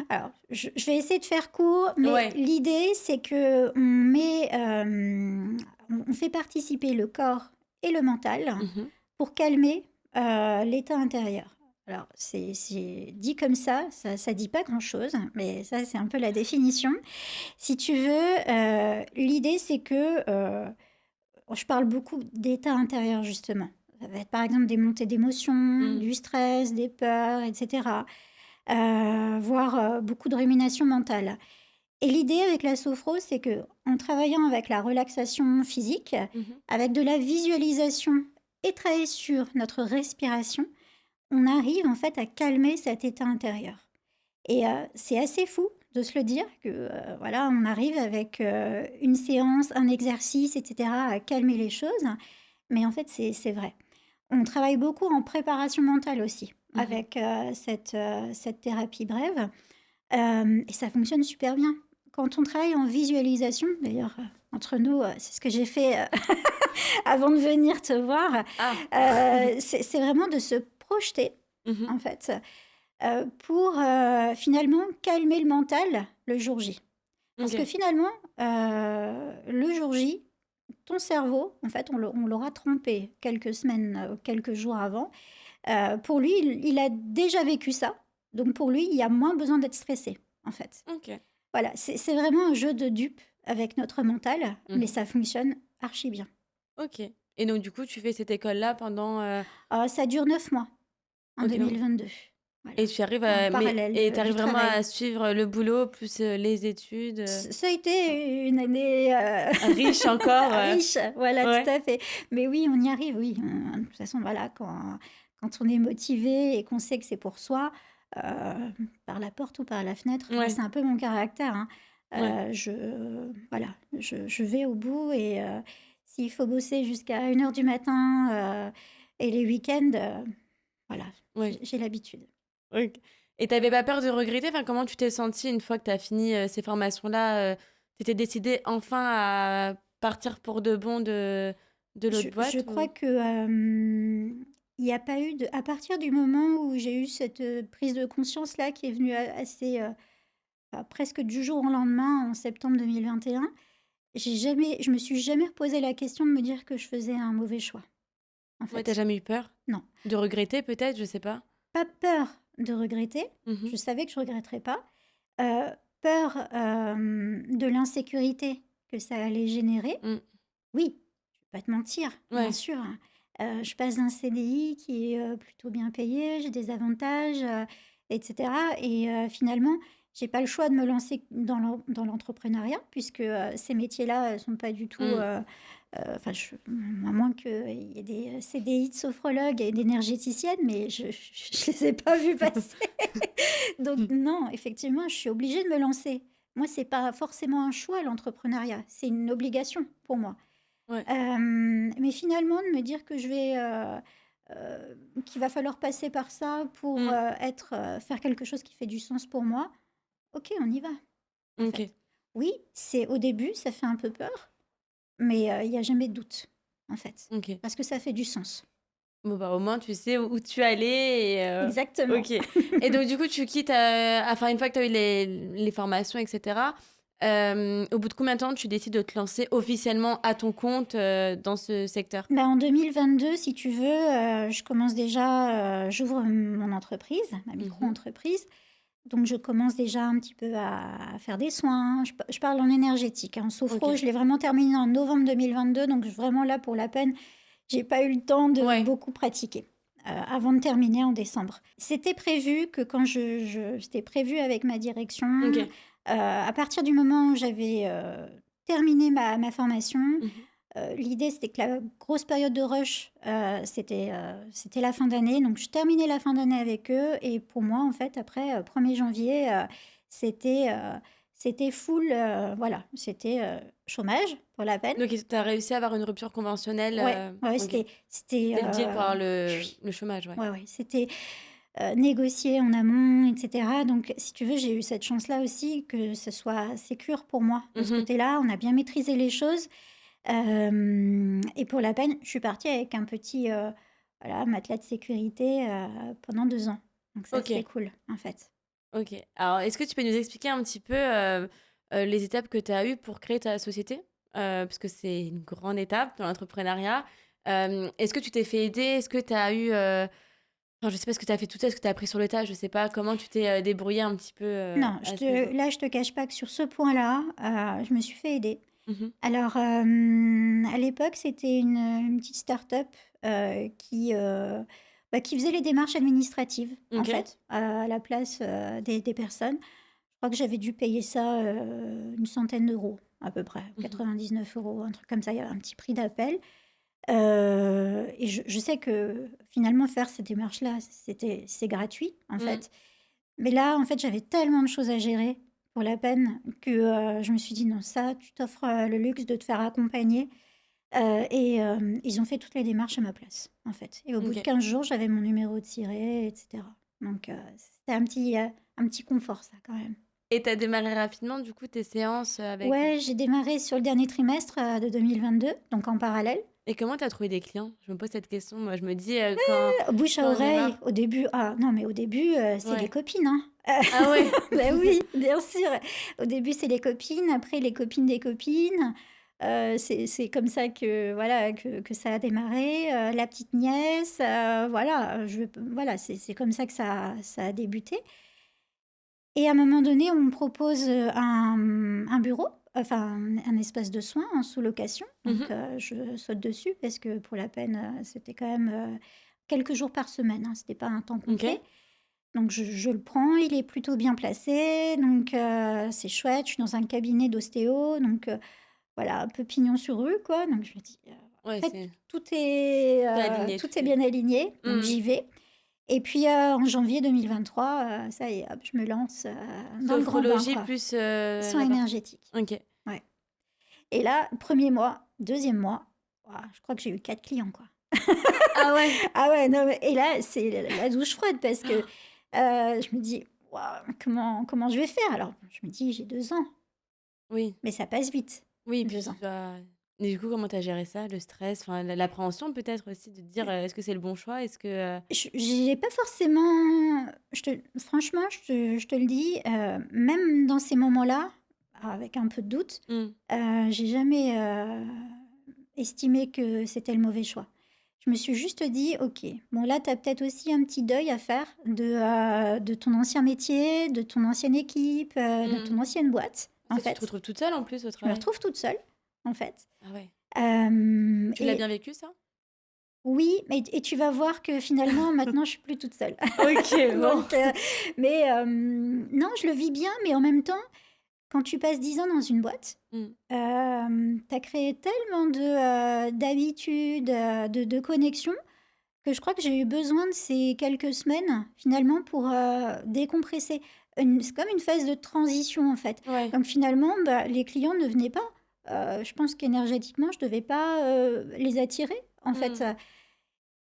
Alors, je vais essayer de faire court, mais Ouais. l'idée, c'est qu'on met, on fait participer le corps et le mental Mmh. pour calmer, l'état intérieur. Alors, c'est dit comme ça dit pas grand-chose, mais ça, c'est un peu la définition. Si tu veux, l'idée, c'est que, je parle beaucoup d'état intérieur, justement. Ça va être, par exemple, des montées d'émotions, Mmh. du stress, des peurs, et cetera, voire, beaucoup de rumination mentale. Et l'idée avec la sophro, c'est que en travaillant avec la relaxation physique, Mmh. avec de la visualisation et travailler sur notre respiration, on arrive en fait à calmer cet état intérieur. Et c'est assez fou de se le dire que, voilà, on arrive avec, une séance, un exercice et cetera à calmer les choses. Mais en fait, c'est vrai. On travaille beaucoup en préparation mentale aussi Mmh. avec, cette thérapie brève. Et ça fonctionne super bien. Quand on travaille en visualisation, d'ailleurs, entre nous, c'est ce que j'ai fait, avant de venir te voir, Ah! c'est vraiment de se projeter, Mmh. en fait, pour, finalement calmer le mental le jour J. Parce que OK. finalement, le jour J, ton cerveau, en fait, on l'aura trompé quelques semaines, quelques jours avant. Pour lui, il a déjà vécu ça, donc pour lui, il y a moins besoin d'être stressé, en fait. OK. Voilà, c'est vraiment un jeu de dupes avec notre mental, mais Mmh. ça fonctionne archi bien. OK. Et donc du coup, tu fais cette école-là pendant, Ça dure 9 mois en OK, donc 2022. Voilà, et tu arrives en à parallèle tu du vraiment travail. à suivre le boulot plus, les études, Ça a été une année, riche encore, riche, voilà, tout ouais? à fait. Mais oui, on y arrive, oui. De toute façon, voilà, quand on est motivé et qu'on sait que c'est pour soi, heu, par la porte ou par la fenêtre, moi, Ouais, c'est un peu mon caractère, hein. ouais, Voilà, je vais au bout et s'il faut bosser jusqu'à 1 heure du matin, et les week-ends, voilà, ouais. j'ai l'habitude. OK. Et tu avais pas peur de regretter? Enfin, comment tu t'es sentie une fois que tu as fini, ces formations-là, tu étais décidée enfin à partir pour de bon de Je l'autre je boîte crois ou? que, il y a pas eu de à partir du moment où j'ai eu cette, prise de conscience-là qui est venue assez, presque du jour au lendemain en septembre 2021, je me suis jamais reposé la question de me dire que je faisais un mauvais choix, en Ouais, tu fait. jamais eu peur? Non. De regretter peut-être? Je sais pas. Pas peur de regretter, Mmh. je savais que je regretterais pas. Peur, de l'insécurité que ça allait générer. Mmh. Oui, je vais pas te mentir, bien Ouais. sûr, hein. Je passe d'un CDI qui est, plutôt bien payé, j'ai des avantages, et cetera et finalement, j'ai pas le choix de me lancer dans l'entrepreneuriat puisque, ces métiers-là, sont pas du tout, Mmh. enfin je à moins qu'il y ait des CDI de sophrologue et d'énergéticienne, mais je les ai pas vus passer. Donc non, effectivement, je suis obligée de me lancer. Moi, c'est pas forcément un choix l'entrepreneuriat, c'est une obligation pour moi. Ouais. Mais finalement de me dire que qu'il va falloir passer par ça pour, Mmh. faire quelque chose qui fait du sens pour moi, OK, on y va, en fait. OK. Oui, c'est au début, ça fait un peu peur, mais il y a jamais de doute, en fait, OK. parce que ça fait du sens. Bon, bah, au moins, tu sais où tu es allée et Exactement. OK et donc du coup, tu quittes, enfin, une fois que tu as eu les formations et cetera, au bout de combien de temps tu décides de te lancer officiellement à ton compte, dans ce secteur? Bah, en 2022, si tu veux, je commence déjà, j'ouvre mon entreprise, ma Mmh. micro-entreprise. Donc je commence déjà un petit peu à faire des soins. Je parle en énergétique, hein. Sophro, OK. je l'ai vraiment terminé en novembre 2022, donc vraiment là, pour la peine, j'ai pas eu le temps de Ouais. beaucoup pratiquer, avant de terminer en décembre. C'était prévu que quand c'était prévu avec ma direction, OK. à partir du moment où j'avais, terminé ma formation, Mmh. l'idée, c'était que la grosse période de rush, c'était la fin d'année, donc je terminais la fin d'année avec eux et pour moi, en fait, après, 1er janvier, c'était, c'était full, voilà, c'était, chômage pour la peine. Donc tu as réussi à avoir une rupture conventionnelle, Ouais, ouais, OK. c'était, C'était le deal pour avoir oui, le chômage, ouais. ouais, ouais, c'était, négocié en amont et cetera, donc si tu veux, j'ai eu cette chance-là aussi que ce soit sécure pour moi de ce Mmh. côté-là. On a bien maîtrisé les choses. Et pour la peine, je suis partie avec un petit, voilà, matelas de sécurité, pendant 2 ans. Donc ça, c'était OK, cool, en fait. OK. Alors est-ce que tu peux nous expliquer un petit peu, les étapes que tu as eues pour créer ta société? Parce que c'est une grande étape dans l'entrepreneuriat. Est-ce que tu t'es fait aider? Est-ce que tu as eu, enfin, je sais pas ce que tu as fait toute seule, ce que tu as appris sur le tas, je sais pas. Comment tu t'es, débrouillée un petit peu, Non, à ce niveau? je te cache pas que sur ce point-là, je me suis fait aider. Mmh. Alors, à l'époque, c'était une petite start-up, qui, bah, qui faisait les démarches administratives, en OK. fait, à la place, des personnes. Je crois que j'avais dû payer ça, une centaine d'euros à peu près, Mmh. 99 €, un truc comme ça. Il y avait un petit prix d'appel. Et je sais que finalement faire ces démarches-là, c'est gratuit, en Mmh. fait. Mais là, en fait, j'avais tellement de choses à gérer pour la peine que, je me suis dit: «Non, ça, tu t'offres, le luxe de te faire accompagner». Et ils ont fait toutes les démarches à ma place, en fait. Et au bout de OK 15 jours, j'avais mon numéro de siret et cetera. Donc c'était un petit confort ça, quand même. et tu as démarré rapidement du coup tes séances, avec Ouais, j'ai démarré sur le dernier trimestre, de 2022, donc en parallèle. et comment tu as trouvé des clients? Je me pose cette question, moi je me dis, quand Bouche à quand on oreille, démarre au début non, mais au début, c'est les ouais. copines, hein. Ah ouais? Bah oui, bien sûr. Au début, c'est les copines, après les copines des copines. C'est comme ça que voilà, que ça a démarré, la petite nièce, voilà, voilà, c'est comme ça que ça a débuté et à un moment donné, on me propose, un bureau, enfin un espace de soins en sous-location, donc Mmh. je saute dessus parce que pour la peine, c'était quand même, quelques jours par semaine, hein, c'était pas un temps OK. complet. Donc je le prends, il est plutôt bien placé, donc c'est chouette. Je suis dans un cabinet d'ostéo, donc voilà, un peu pignon sur rue, quoi. Donc je me dis, Ouais, en fait, c'est tout est aligné, tout tout est est bien aligné, donc mmh. j'y vais et puis, en janvier 2023, ça y est, hop, je me lance, dans le grand bain, Sophrologie quoi. plus, Soins la partie énergétiques, OK. ouais et là, 1er mois, 2e mois, waouh, je crois que j'ai eu 4 clients, quoi. Ah ouais? Ah ouais, non, mais et là, c'est la douche froide parce que, je me dis: «Waouh, comment je vais faire?» Alors, je me dis: «J'ai 2 ans», Oui, mais ça passe vite, oui, puis 2 tu ans. dois et du coup, comment tu as géré ça? Le stress, enfin l'appréhension peut-être aussi de te dire, «Est-ce que c'est le bon choix? Est-ce que» J'ai pas forcément franchement, je te le dis, même dans ces moments-là, avec un peu de doute, mmh, j'ai jamais, estimé que c'était le mauvais choix. Je me suis juste dit: «OK, bon là, tu as peut-être aussi un petit deuil à faire de ton ancien métier, de ton ancienne équipe, de ton mmh. ancienne boîte», en Parce que tu te fait. retrouves toute seule en plus au Je me travail? retrouve toute seule, en fait. Ah ouais. Tu l'as Et bien vécu ça? Oui, mais et tu vas voir que finalement, maintenant, je suis plus toute seule. Ok, bon. Donc, mais non, je le vis bien, mais en même temps, quand tu passes 10 ans dans une boîte, Mm. tu as créé tellement d'habitudes, de connexions, que je crois que j'ai eu besoin de ces quelques semaines, finalement, pour décompresser. C'est comme une phase de transition, en fait. Ouais. Donc, finalement, bah, les clients ne venaient pas. Je pense qu'énergétiquement, je ne devais pas les attirer, en fait. Mm.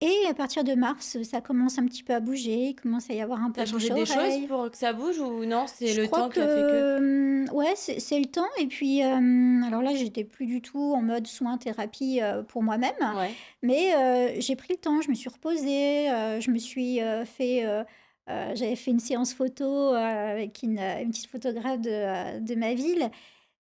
Et à partir de mars, ça commence un petit peu à bouger, il commence à y avoir un peu T'as de changé des choses bouche-oreille. pour que ça bouge ou non, c'est Je le crois temps qui a fait que. que, ouais, c'est le temps et puis, alors là, j'étais plus du tout en mode soin thérapie, pour moi-même, Ouais. mais j'ai pris le temps, je me suis reposée, je me suis, j'avais fait une séance photo, avec une petite photographe de ma ville.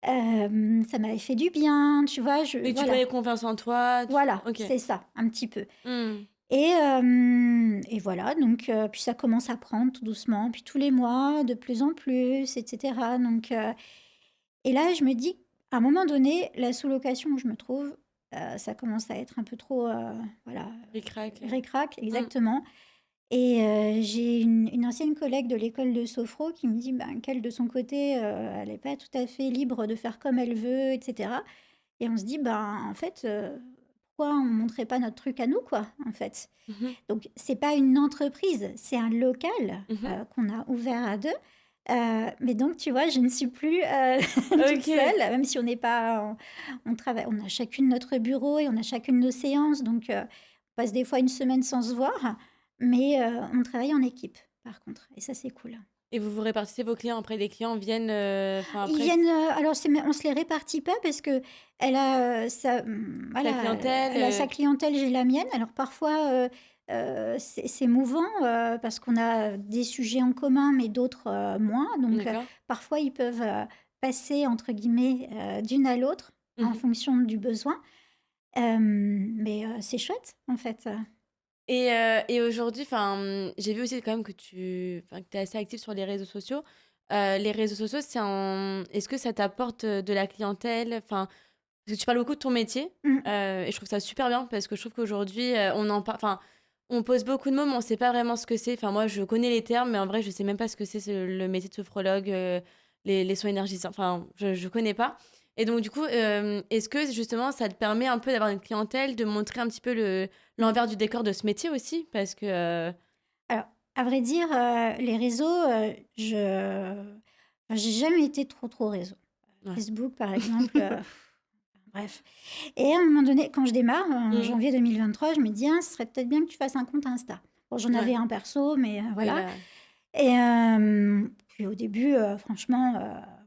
Ça m'avait fait du bien, tu vois? Et tu Voilà, prenais confiance en toi. voilà, Ok. c'est ça, un petit peu. Mm. Et voilà, donc puis ça commence à prendre tout doucement, puis tous les mois, de plus en plus, et cetera. Donc et là, je me dis, à un moment donné, la sous-location où je me trouve, ça commence à être un peu trop, voilà, Ric-rac. ric-rac, Mm. exactement. Et j'ai une ancienne collègue de l'école de sophro qui me dit, ben, qu'elle, de son côté, elle n'est pas tout à fait libre de faire comme elle veut, et cetera. Et on se dit, ben, en fait, pourquoi on ne montrait pas notre truc à nous, quoi, en fait? Mhm. Donc c'est pas une entreprise, c'est un local, Mhm. qu'on a ouvert à 2. Mais donc tu vois, je ne suis plus, toute Ok. seule, même si on n'est pas on travaille, on a chacune notre bureau et on a chacune nos séances, donc on passe des fois une semaine sans se voir, mais on travaille en équipe, par contre, et ça, c'est cool. Et vous vous répartissez vos clients après, les clients viennent. Enfin, Ils après, viennent, alors c'est mais on se les répartit pas parce qu'elle a, ta voilà, clientèle. elle a sa clientèle, j'ai la mienne. Alors parfois, c'est mouvant, parce qu'on a des sujets en commun, mais d'autres, moins. Donc, D'accord. parfois ils peuvent, «passer» entre guillemets, d'une à l'autre en Mhm. fonction du besoin. Mais, c'est chouette en fait. Et aujourd'hui, enfin, j'ai vu aussi quand même que enfin, que tu es assez active sur les réseaux sociaux. Les réseaux sociaux, est-ce que ça t'apporte de la clientèle? Enfin, parce que tu parles beaucoup de ton métier, Mmh. et je trouve ça super bien parce que je trouve qu'aujourd'hui, enfin, on pose beaucoup de mots, mais on ne sait pas vraiment ce que c'est. Enfin, moi, je connais les termes, mais en vrai, je ne sais même pas ce que c'est le métier de sophrologue, les soins énergisants. Enfin, je ne connais pas. Et donc, du coup, est-ce que justement, ça te permet un peu d'avoir une clientèle, de montrer un petit peu l'envers du décor de ce métier aussi? Parce que. Alors, à vrai dire, les réseaux, j'ai jamais été trop réseau. Ouais. Facebook, par exemple, bref. Et à un moment donné, quand je démarre, en Mhm. janvier 2023, je me dis: «Ah, ce serait peut-être bien que tu fasses un compte Insta». Bon, j'en Ouais. avais un perso, mais Oui, voilà. là. Et puis au début, franchement,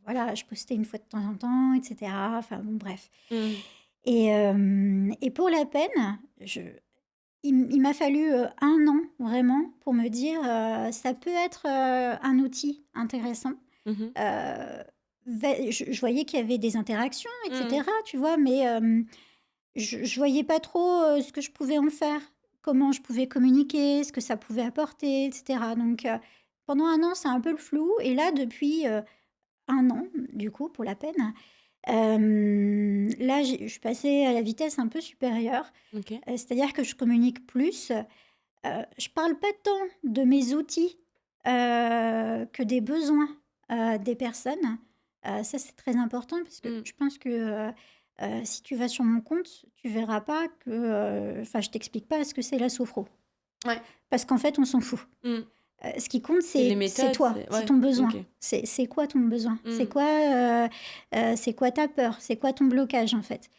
voilà, je postais une fois de temps en temps, et cetera. Enfin bon, bref. Mhm. Et pour la peine, il m'a fallu, 1 an vraiment pour me dire, «Ça peut être, un outil intéressant». Mhm. Je voyais qu'il y avait des interactions, et Mhm. cetera, tu vois? Mais je voyais pas trop, ce que je pouvais en faire, comment je pouvais communiquer, ce que ça pouvait apporter, et cetera. Donc pendant 1 an, c'est un peu le flou, et là, depuis, 1 an, du coup, pour la peine, là, je suis passée à la vitesse un peu supérieure. Ok. C'est-à-dire que je communique plus. Je parle pas tant de mes outils, que des besoins, des personnes. Ça, c'est très important parce que Mhm. je pense que, si tu vas sur mon compte, tu verras pas que, enfin, je t'explique pas ce que c'est la sophro. Ouais. Parce qu'en fait, on s'en fout. Mhm. Ce qui compte, C'est les c'est méthodes, toi, c'est ouais. ton Ok. besoin. C'est quoi ton besoin? Mhm. C'est quoi ta peur? C'est quoi ton blocage, en fait?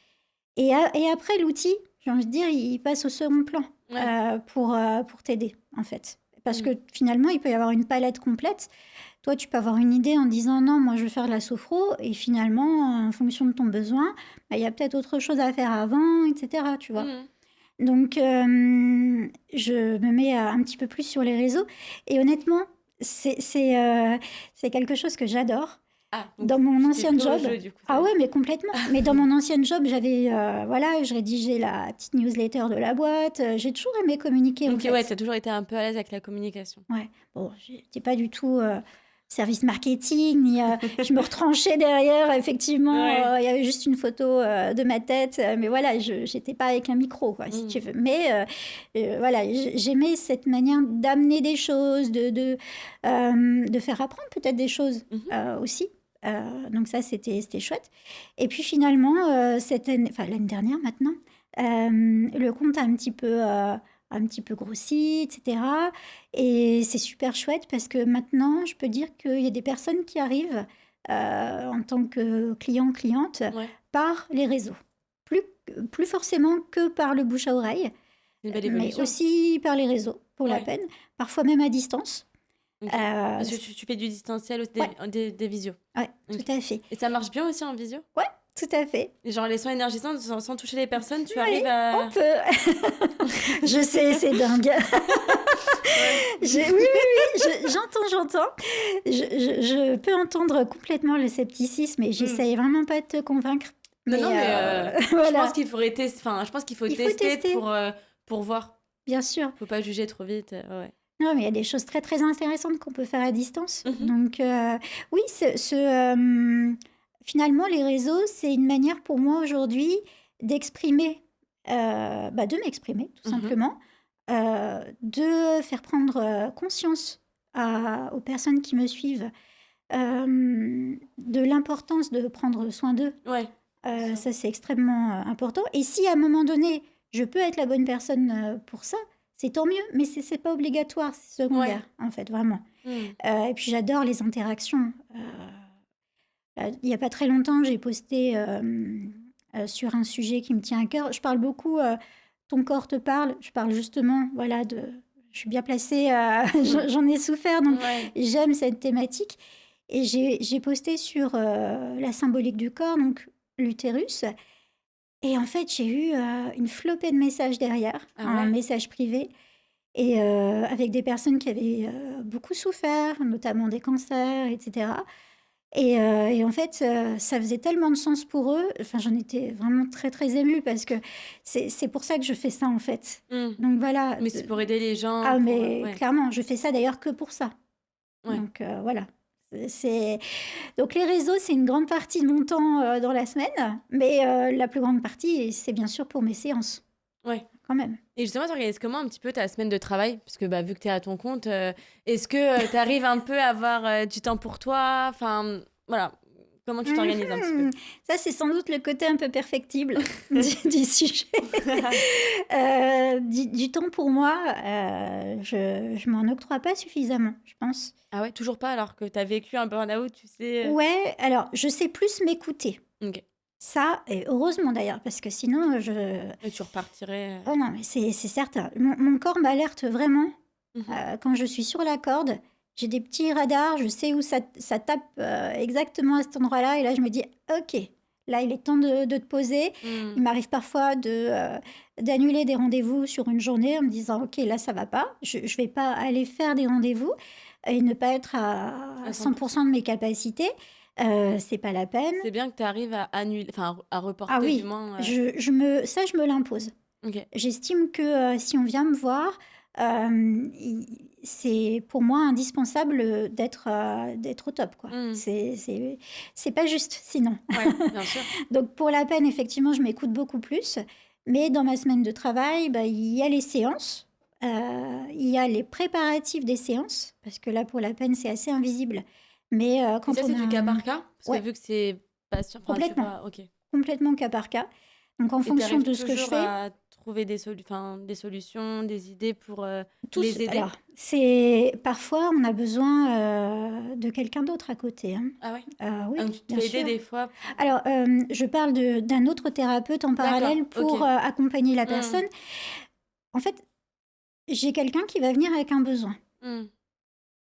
Et après l'outil, j'ai envie de dire, il passe au second plan, Ouais. pour t'aider, en fait. Parce Mhm. que finalement, il peut y avoir une palette complète. Toi, tu peux avoir une idée en disant: «Non, moi, je veux faire de la sophro», et finalement, en fonction de ton besoin, bah, il y a peut-être autre chose à faire avant, et cetera, tu vois? Mhm. Donc je me mets, un petit peu plus sur les réseaux, et honnêtement, c'est quelque chose que j'adore. Ah, donc Dans mon tu t'es ancien pris au job, jeu, du coup, ça ah veut ouais, dire. mais complètement. Mais dans mon ancienne job, j'avais, voilà, je rédigeais la petite newsletter de la boîte, j'ai toujours aimé communiquer, en Ok, ouais, fait. t'as toujours été un peu à l'aise avec la communication. Ouais, bon, j'étais pas du tout, service marketing, ni je me retranchais derrière. Effectivement, Ouais. il y avait juste une photo de ma tête, mais voilà, je n'étais pas avec un micro, quoi, si tu veux. Mais voilà, j'aimais cette manière d'amener des choses, de faire apprendre peut-être des choses Mhm. aussi. Donc ça, c'était chouette. Et puis finalement, cette année, enfin l'année dernière maintenant, le compte a un petit peu grossi, etc. Et c'est super chouette parce que maintenant, je peux dire qu'il y a des personnes qui arrivent en tant que client, cliente Ouais, par les réseaux. Plus, plus forcément que par le bouche à oreille, c'est une belle mais évolution. aussi par les réseaux, pour la Ouais, peine. Parfois même à distance. ok. Euh, Parce que tu fais du distanciel aussi, ouais, des visios. ouais, Ok. tout à fait. Et ça marche bien aussi en visio? Ouais, tout à fait. Et genre les soins énergisants, sans toucher les personnes, tu Oui, arrives on à... peut. Je sais, c'est dingue. Ouais. Oui, oui, oui, j'entends. Je peux entendre complètement le scepticisme et Hmm. j'essaye vraiment pas de te convaincre. Non, Mais non, mais je pense voilà, qu'il faudrait tester, enfin, je pense qu'il faut il faut tester tester, pour voir. bien sûr. Faut pas juger trop vite. Ouais. Non, mais il y a des choses très, très intéressantes qu'on peut faire à distance. Mhm. Donc, oui, finalement, les réseaux, c'est une manière pour moi aujourd'hui d'exprimer, de m'exprimer, tout Mhm. simplement, de faire prendre conscience aux personnes qui me suivent de l'importance de prendre soin d'eux. Ouais, bien sûr. Ça, c'est extrêmement important. Et si à un moment donné, je peux être la bonne personne pour ça, c'est tant mieux. Mais c'est pas obligatoire, c'est Ouais. secondaire, en fait, vraiment. Hmm. Et puis j'adore les interactions. Il n'y a pas très longtemps, j'ai posté sur un sujet qui me tient à cœur. Je parle beaucoup, ton corps te parle. Je parle justement, voilà, je suis bien placée, Hmm. j'en ai souffert, donc Ouais. j'aime cette thématique. Et j'ai posté sur la symbolique du corps, donc l'utérus. Et en fait, j'ai eu une flopée de messages derrière, Ah un ouais? message privé, et avec des personnes qui avaient beaucoup souffert, notamment des cancers, etc. Et en fait, ça faisait tellement de sens pour eux. Enfin, j'en étais vraiment très, très émue parce que c'est pour ça que je fais ça, en fait. Hmm. Donc voilà. Mais c'est pour aider les gens, Ah, pour... mais ouais. clairement, je fais ça d'ailleurs que pour ça. Ouais. Donc voilà. C'est... Donc les réseaux, c'est une grande partie de mon temps dans la semaine, mais la plus grande partie, c'est bien sûr pour mes séances, Ouais. quand même. Et justement, tu organises comment un petit peu ta semaine de travail? Parce que bah, vu que tu es à ton compte, est-ce que tu arrives un peu à avoir du temps pour toi? Enfin, voilà. Comment tu t'organises un petit peu? Mhm. Ça, c'est sans doute le côté un peu perfectible du sujet. Du temps pour moi, je m'en octroie pas suffisamment, je pense. Ah ouais, toujours pas alors que tu as vécu un burn-out, tu sais. Ouais, alors je sais plus m'écouter. Ok. Ça, et heureusement d'ailleurs, parce que sinon, Et tu repartirais. oh non, mais c'est certain. Mon corps m'alerte vraiment Mhm. quand je suis sur la corde. J'ai des petits radars, je sais où ça tape exactement à cet endroit-là. Et là, je me dis, OK, là, il est temps de te poser. Hmm. Il m'arrive parfois d'annuler des rendez-vous sur une journée en me disant, OK, là, ça va pas. Je ne vais pas aller faire des rendez-vous et ne pas être à À 100%. 100% de mes capacités. C'est pas la peine. C'est bien que tu arrives à annuler, enfin à Ah reporter du oui, moins. ça, je me l'impose. Ok. J'estime que si on vient me voir, c'est pour moi indispensable d'être au top, quoi. Hmm. C'est pas juste sinon. Ouais, bien sûr. Donc pour la peine, effectivement, je m'écoute beaucoup plus. Mais dans ma semaine de travail, bah, il y a les séances, il y a les préparatifs des séances, parce que là, pour la peine, c'est assez invisible. Mais Et quand ça, on c'est a du cas par cas? Parce que Ouais, vu que c'est pas sûr, enfin, tu complètement, vois, ok. complètement cas par cas. Donc en Et tu fonction arrives de ce que je toujours fais, à trouver des solutions, des idées pour tous, les aider? alors, c'est parfois on a besoin de quelqu'un d'autre à côté, hein. Ah ouais? Ah, Oui, donc tu te bien fais aider sûr. des fois? Alors, je parle d'un autre thérapeute en D'accord, parallèle ok. pour accompagner la Hmm. personne. En fait, j'ai quelqu'un qui va venir avec un besoin. Hmm.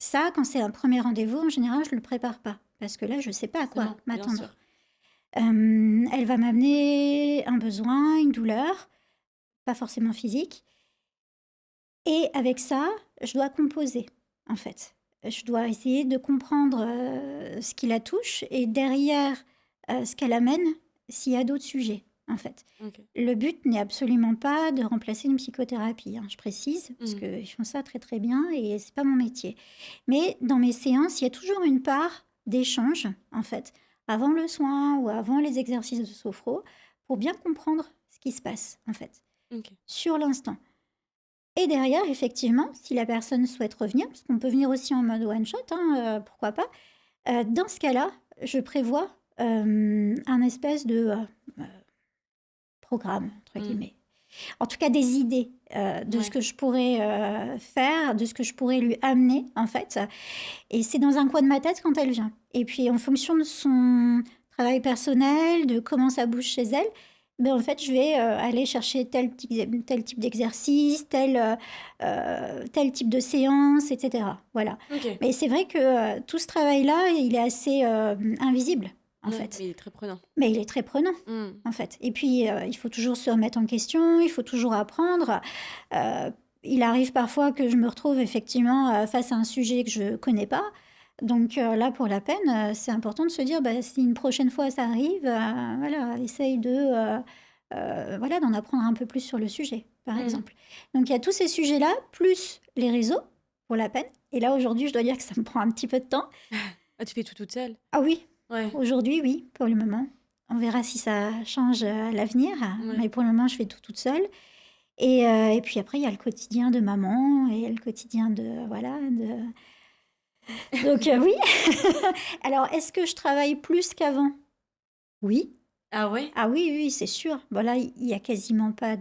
Ça, quand c'est un premier rendez-vous, en général, je ne le prépare pas parce que là, je ne sais pas à quoi Forcément, bien m'attendre. sûr. Elle va m'amener un besoin, une douleur, pas forcément physique. Et avec ça, je dois composer, en fait. Je dois essayer de comprendre ce qui la touche et derrière ce qu'elle amène, s'il y a d'autres sujets, en fait. Ok. Le but n'est absolument pas de remplacer une psychothérapie, hein, je précise, parce Mm. qu'ils font ça très très bien et c'est pas mon métier. Mais dans mes séances, il y a toujours une part d'échange, en fait, avant le soin ou avant les exercices de sophro, pour bien comprendre ce qui se passe, en fait, Ok. sur l'instant. Et derrière, effectivement, si la personne souhaite revenir, parce qu'on peut venir aussi en mode one shot, hein, pourquoi pas, dans ce cas-là, je prévois un espèce de programme, entre Mm. guillemets. En tout cas, des idées de ce Ouais. que je pourrais faire, de ce que je pourrais lui amener, en fait. Et c'est dans un coin de ma tête quand elle vient. Et puis, en fonction de son travail personnel, de comment ça bouge chez elle, ben, en fait, je vais aller chercher tel type d'exercice, tel type de séance, etc. Voilà. Ok. Mais c'est vrai que tout ce travail-là, il est assez invisible, en Ouais, fait. mais il est très prenant. Mais il est très prenant, Mm. en fait. Et puis, il faut toujours se remettre en question, il faut toujours apprendre. Il arrive parfois que je me retrouve effectivement face à un sujet que je ne connais pas. Donc là, pour la peine, c'est important de se dire, bah, si une prochaine fois ça arrive, voilà, essaye voilà, d'en apprendre un peu plus sur le sujet, par Mm. exemple. Donc il y a tous ces sujets-là, plus les réseaux, pour la peine. Et là, aujourd'hui, je dois dire que ça me prend un petit peu de temps. Ah, tu fais tout toute seule? Ah oui, Ouais. aujourd'hui, oui, pour le moment. On verra si ça change à l'avenir, Ouais. mais pour le moment, je fais tout toute seule. Et puis après, il y a le quotidien de maman et le quotidien de... Voilà, donc oui. Alors, est-ce que je travaille plus qu'avant? Oui. Ah ouais? Ah oui, oui, c'est sûr. Voilà, il y a quasiment pas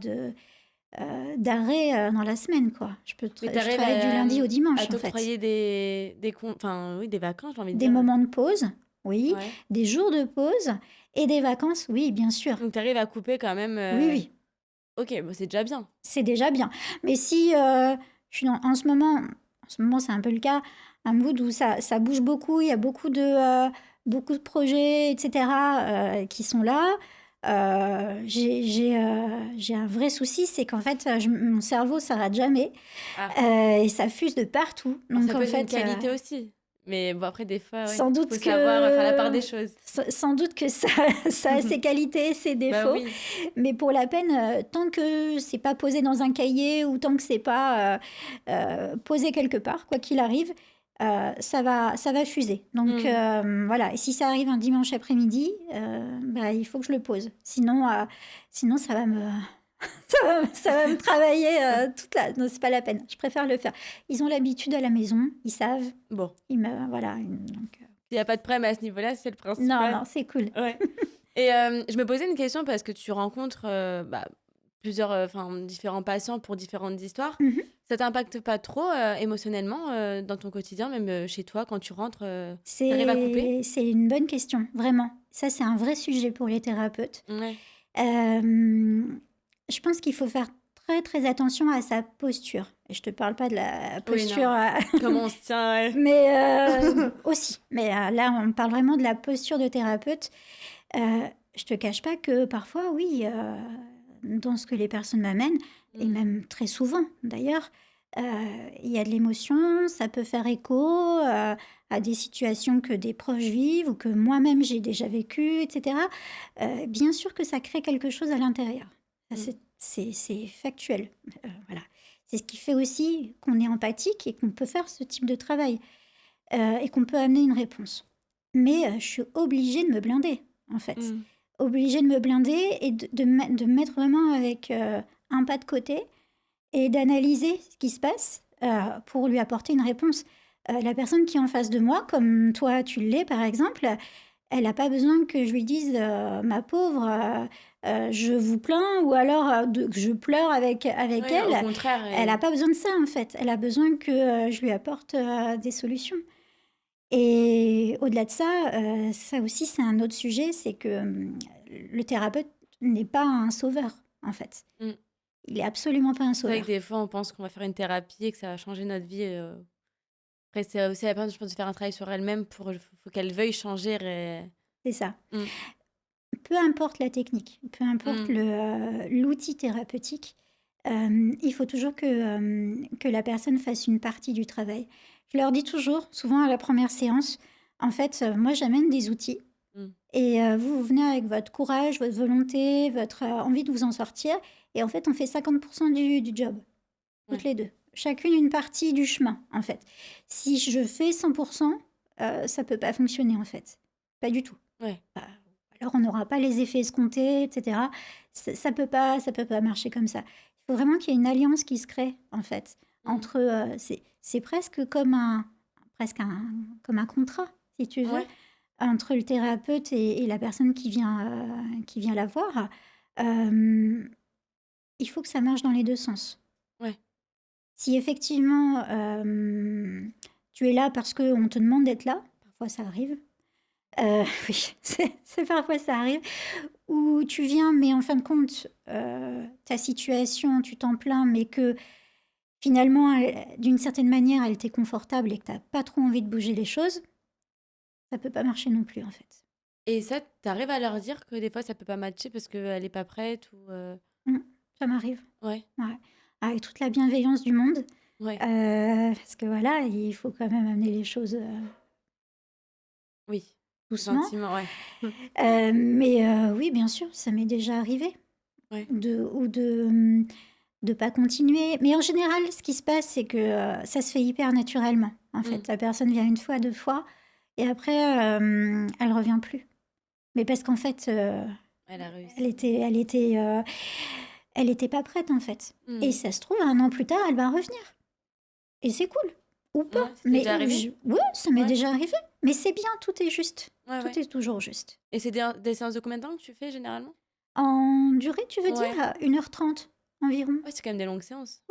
d'arrêt dans la semaine, quoi. Mais Je t'arrives travaille du lundi au à dimanche, en fait. t'octroyer enfin, oui, des vacances, j'ai envie de Des dire. moments de pause, oui. Ouais. Des jours de pause et des vacances, oui, bien sûr. Donc t'arrives à couper quand même. Oui, oui. Ok, bon, c'est déjà bien. C'est déjà bien. Mais si je suis en ce moment c'est un peu le cas, un mood où ça bouge beaucoup, il y a beaucoup de projets, etc. Qui sont là. J'ai un vrai souci, c'est qu'en fait, mon cerveau ne s'arrête jamais Ah. et ça fuse de partout. Alors, Donc ça peut en être une fait, qualité aussi. Mais bon, après, des fois, ouais. sans doute Faut savoir faire la part que des choses. sans doute que ça, ça a ses qualités et ses Bah défauts. oui. Mais pour la peine, tant que c'est pas posé dans un cahier ou tant que c'est pas posé quelque part, quoi qu'il arrive, ça va fuser. Donc voilà. Et si ça arrive un dimanche après-midi, bah, il faut que je le pose. Sinon ça va me ça va me travailler toute la. Non, c'est pas la peine. Je préfère le faire. Ils ont l'habitude à la maison, ils savent. Bon, Voilà. Donc, il n'y a pas de problème à ce niveau-là, c'est le non, principal. non, c'est cool. Ouais. Et je me posais une question parce que tu rencontres plusieurs, différents patients pour différentes histoires. Mhm. Ça t'impacte pas trop émotionnellement dans ton quotidien, même chez toi, quand tu rentres, t'arrives à couper? C'est une bonne question, vraiment. Ça, c'est un vrai sujet pour les thérapeutes. Ouais. Je pense qu'il faut faire très, très attention à sa posture. Et je te parle pas de la Oui, posture, non. Comment on se tient, ouais. mais aussi. Mais là, on parle vraiment de la posture de thérapeute. Je te cache pas que parfois, oui, dans ce que les personnes m'amènent, et même très souvent d'ailleurs, il y a de l'émotion, ça peut faire écho à des situations que des proches vivent ou que moi-même j'ai déjà vécues, etc. Bien sûr que ça crée quelque chose à l'intérieur. Ça, c'est factuel. Voilà. C'est ce qui fait aussi qu'on est empathique et qu'on peut faire ce type de travail et qu'on peut amener une réponse. Mais je suis obligée de me blinder, en fait. Obligée de me blinder et de me mettre vraiment avec un pas de côté et d'analyser ce qui se passe pour lui apporter une réponse. La personne qui est en face de moi, comme toi tu l'es par exemple, elle n'a pas besoin que je lui dise ma pauvre, je vous plains, ou alors que je pleure avec Ouais, elle. au contraire. Elle n'a pas besoin de ça en fait. Elle a besoin que je lui apporte des solutions. Et au-delà de ça, ça aussi c'est un autre sujet, c'est que le thérapeute n'est pas un sauveur en fait. Mm. Il est absolument pas un C'est vrai sauveur. que des fois, on pense qu'on va faire une thérapie et que ça va changer notre vie. Après, c'est aussi la peine, je pense, de faire un travail sur elle-même faut qu'elle veuille changer. C'est ça. Mm. Peu importe la technique, peu importe l'outil thérapeutique, il faut toujours que la personne fasse une partie du travail. Je leur dis toujours, souvent à la première séance, en fait, moi j'amène des outils Mmh. Et vous venez avec votre courage, votre volonté, votre, envie de vous en sortir et en fait, on fait 50 du job, toutes Ouais. les 2. Chacune une partie du chemin, en fait. Si je fais 100, ça peut pas fonctionner, en fait. Pas du tout. Ouais. Heu, alors on n'aura pas les effets escomptés et cetera. Ça peut pas marcher comme ça. Il faut vraiment qu'il y ait une alliance qui se crée, en fait, Mmh. entre, c'est presque comme un contrat, si tu veux, Ouais. entre le thérapeute et la personne qui vient la voir. Hem, il faut que ça marche dans les 2 sens. Ouais. Si effectivement, tu es là parce qu'on te demande d'être là, parfois ça arrive, oui, c'est parfois ça arrive, ou tu viens mais en fin de compte, ta situation, tu t'en plains, mais que finalement, d'une certaine manière, elle t'est confortable et que tu as pas trop envie de bouger les choses, ça peut pas marcher non plus, en fait. Et ça, tu arrives à leur dire que des fois ça peut pas matcher parce qu'elle est pas prête ou Mmh, ça m'arrive, ouais, ouais, avec toute la bienveillance du monde, ouais, parce que voilà, il faut quand même amener les choses, oui, doucement. gentiment, ouais. Mais oui, bien sûr, ça m'est déjà arrivé Ouais. de pas continuer. Mais en général, ce qui se passe, c'est que, ça se fait hyper naturellement, en Mmh. fait. La personne vient une fois, 2 fois et après, elle revient plus. Mais parce qu'en fait, Elle a elle réussi. était elle était, heu, elle était pas prête, en fait et Mmh. ça se trouve, 1 an plus tard, elle va revenir et c'est cool ou pas. Ouais, c'était Mais déjà arrivé? ouais, ça m'est Ouais, déjà arrivé, mais c'est bien, tout est juste. ouais, Tout ouais. est toujours juste. Et c'est des séances de combien de temps que tu fais généralement? En durée, tu veux Ouais. dire? 1h30 environ. Ouais, c'est quand même des longues séances.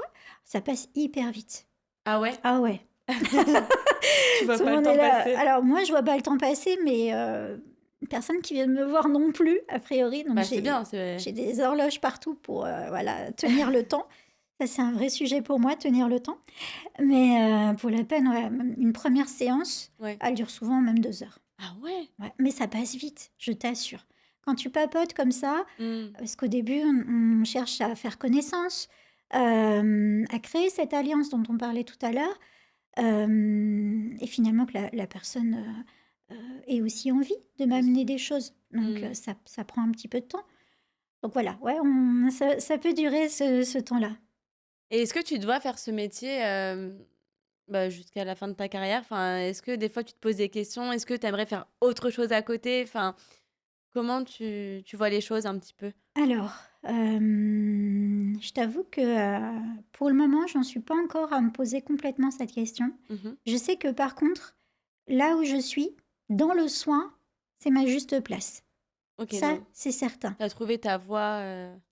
Ça passe hyper vite. Ah ouais? Ah ouais. Tu vois Tout le pas le monde est temps là. passer? Alors moi, je vois pas le temps passer, mais personne qui vient me voir non plus, a priori. Donc Bah, c'est j'ai bien, c'est j'ai des horloges partout pour, voilà, tenir le temps. Ça, c'est un vrai sujet pour moi, tenir le temps. Mais pour la peine, ouais, même une première séance, ouais. elle dure souvent même 2 heures. Ah ouais? Ouais, mais ça passe vite, je t'assure. Quand tu papotes comme ça, Mmh. parce qu'au début, on cherche à faire connaissance, à créer cette alliance dont on parlait tout à l'heure, et finalement que la personne, ait aussi envie de m'amener des choses. Donc Mmh. ça prend un petit peu de temps. Donc voilà, ouais, ça peut durer ce temps-là. Et est-ce que tu dois faire ce métier, bah, jusqu'à la fin de ta carrière? Enfin, est-ce que des fois tu te poses des questions? Est-ce que tu aimerais faire autre chose à côté? Enfin, comment tu vois les choses un petit peu? Alors, je t'avoue que, pour le moment, j'en suis pas encore à me poser complètement cette question. Mmh. Je sais que par contre, là où je suis, dans le soin, c'est ma juste place. OK, Ça, donc c'est certain. tu as trouvé ta voie,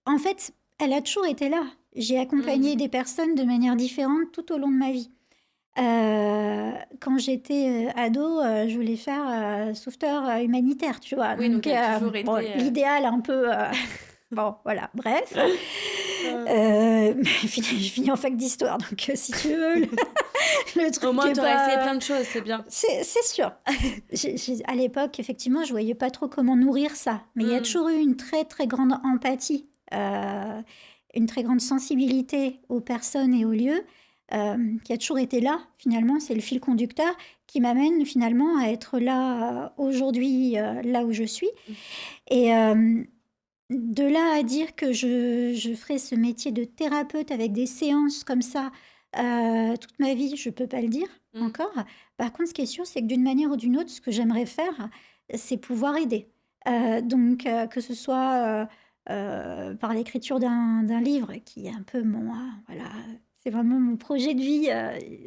En fait, elle a toujours été là. J'ai mmh. accompagné des personnes de manière différente tout au long de ma vie. Quand j'étais, ado, je voulais faire, sauveteur, humanitaire, tu vois? Oui, donc Donc tu as toujours bon, été, l'idéal un peu, bon, voilà, bref. heu J'ai fini en fac d'histoire, donc si tu veux, le au truc moins est tu aurais essayé plein pas de choses, c'est bien. c'est sûr. À l'époque, effectivement, je voyais pas trop comment nourrir ça, mais il y a Mmh. toujours eu une très, très grande empathie, une très grande sensibilité aux personnes et aux lieux, qui a toujours été là, finalement. C'est le fil conducteur qui m'amène finalement à être là, aujourd'hui, là où je suis Mmh. et de là à dire que je ferai ce métier de thérapeute avec des séances comme ça, toute ma vie, je peux pas le dire Mmh. encore. Par contre, ce qui est sûr, c'est que d'une manière ou d'une autre, ce que j'aimerais faire, c'est pouvoir aider. Donc que ce soit, par l'écriture d'un livre qui est un peu mon, voilà, c'est vraiment mon projet de vie,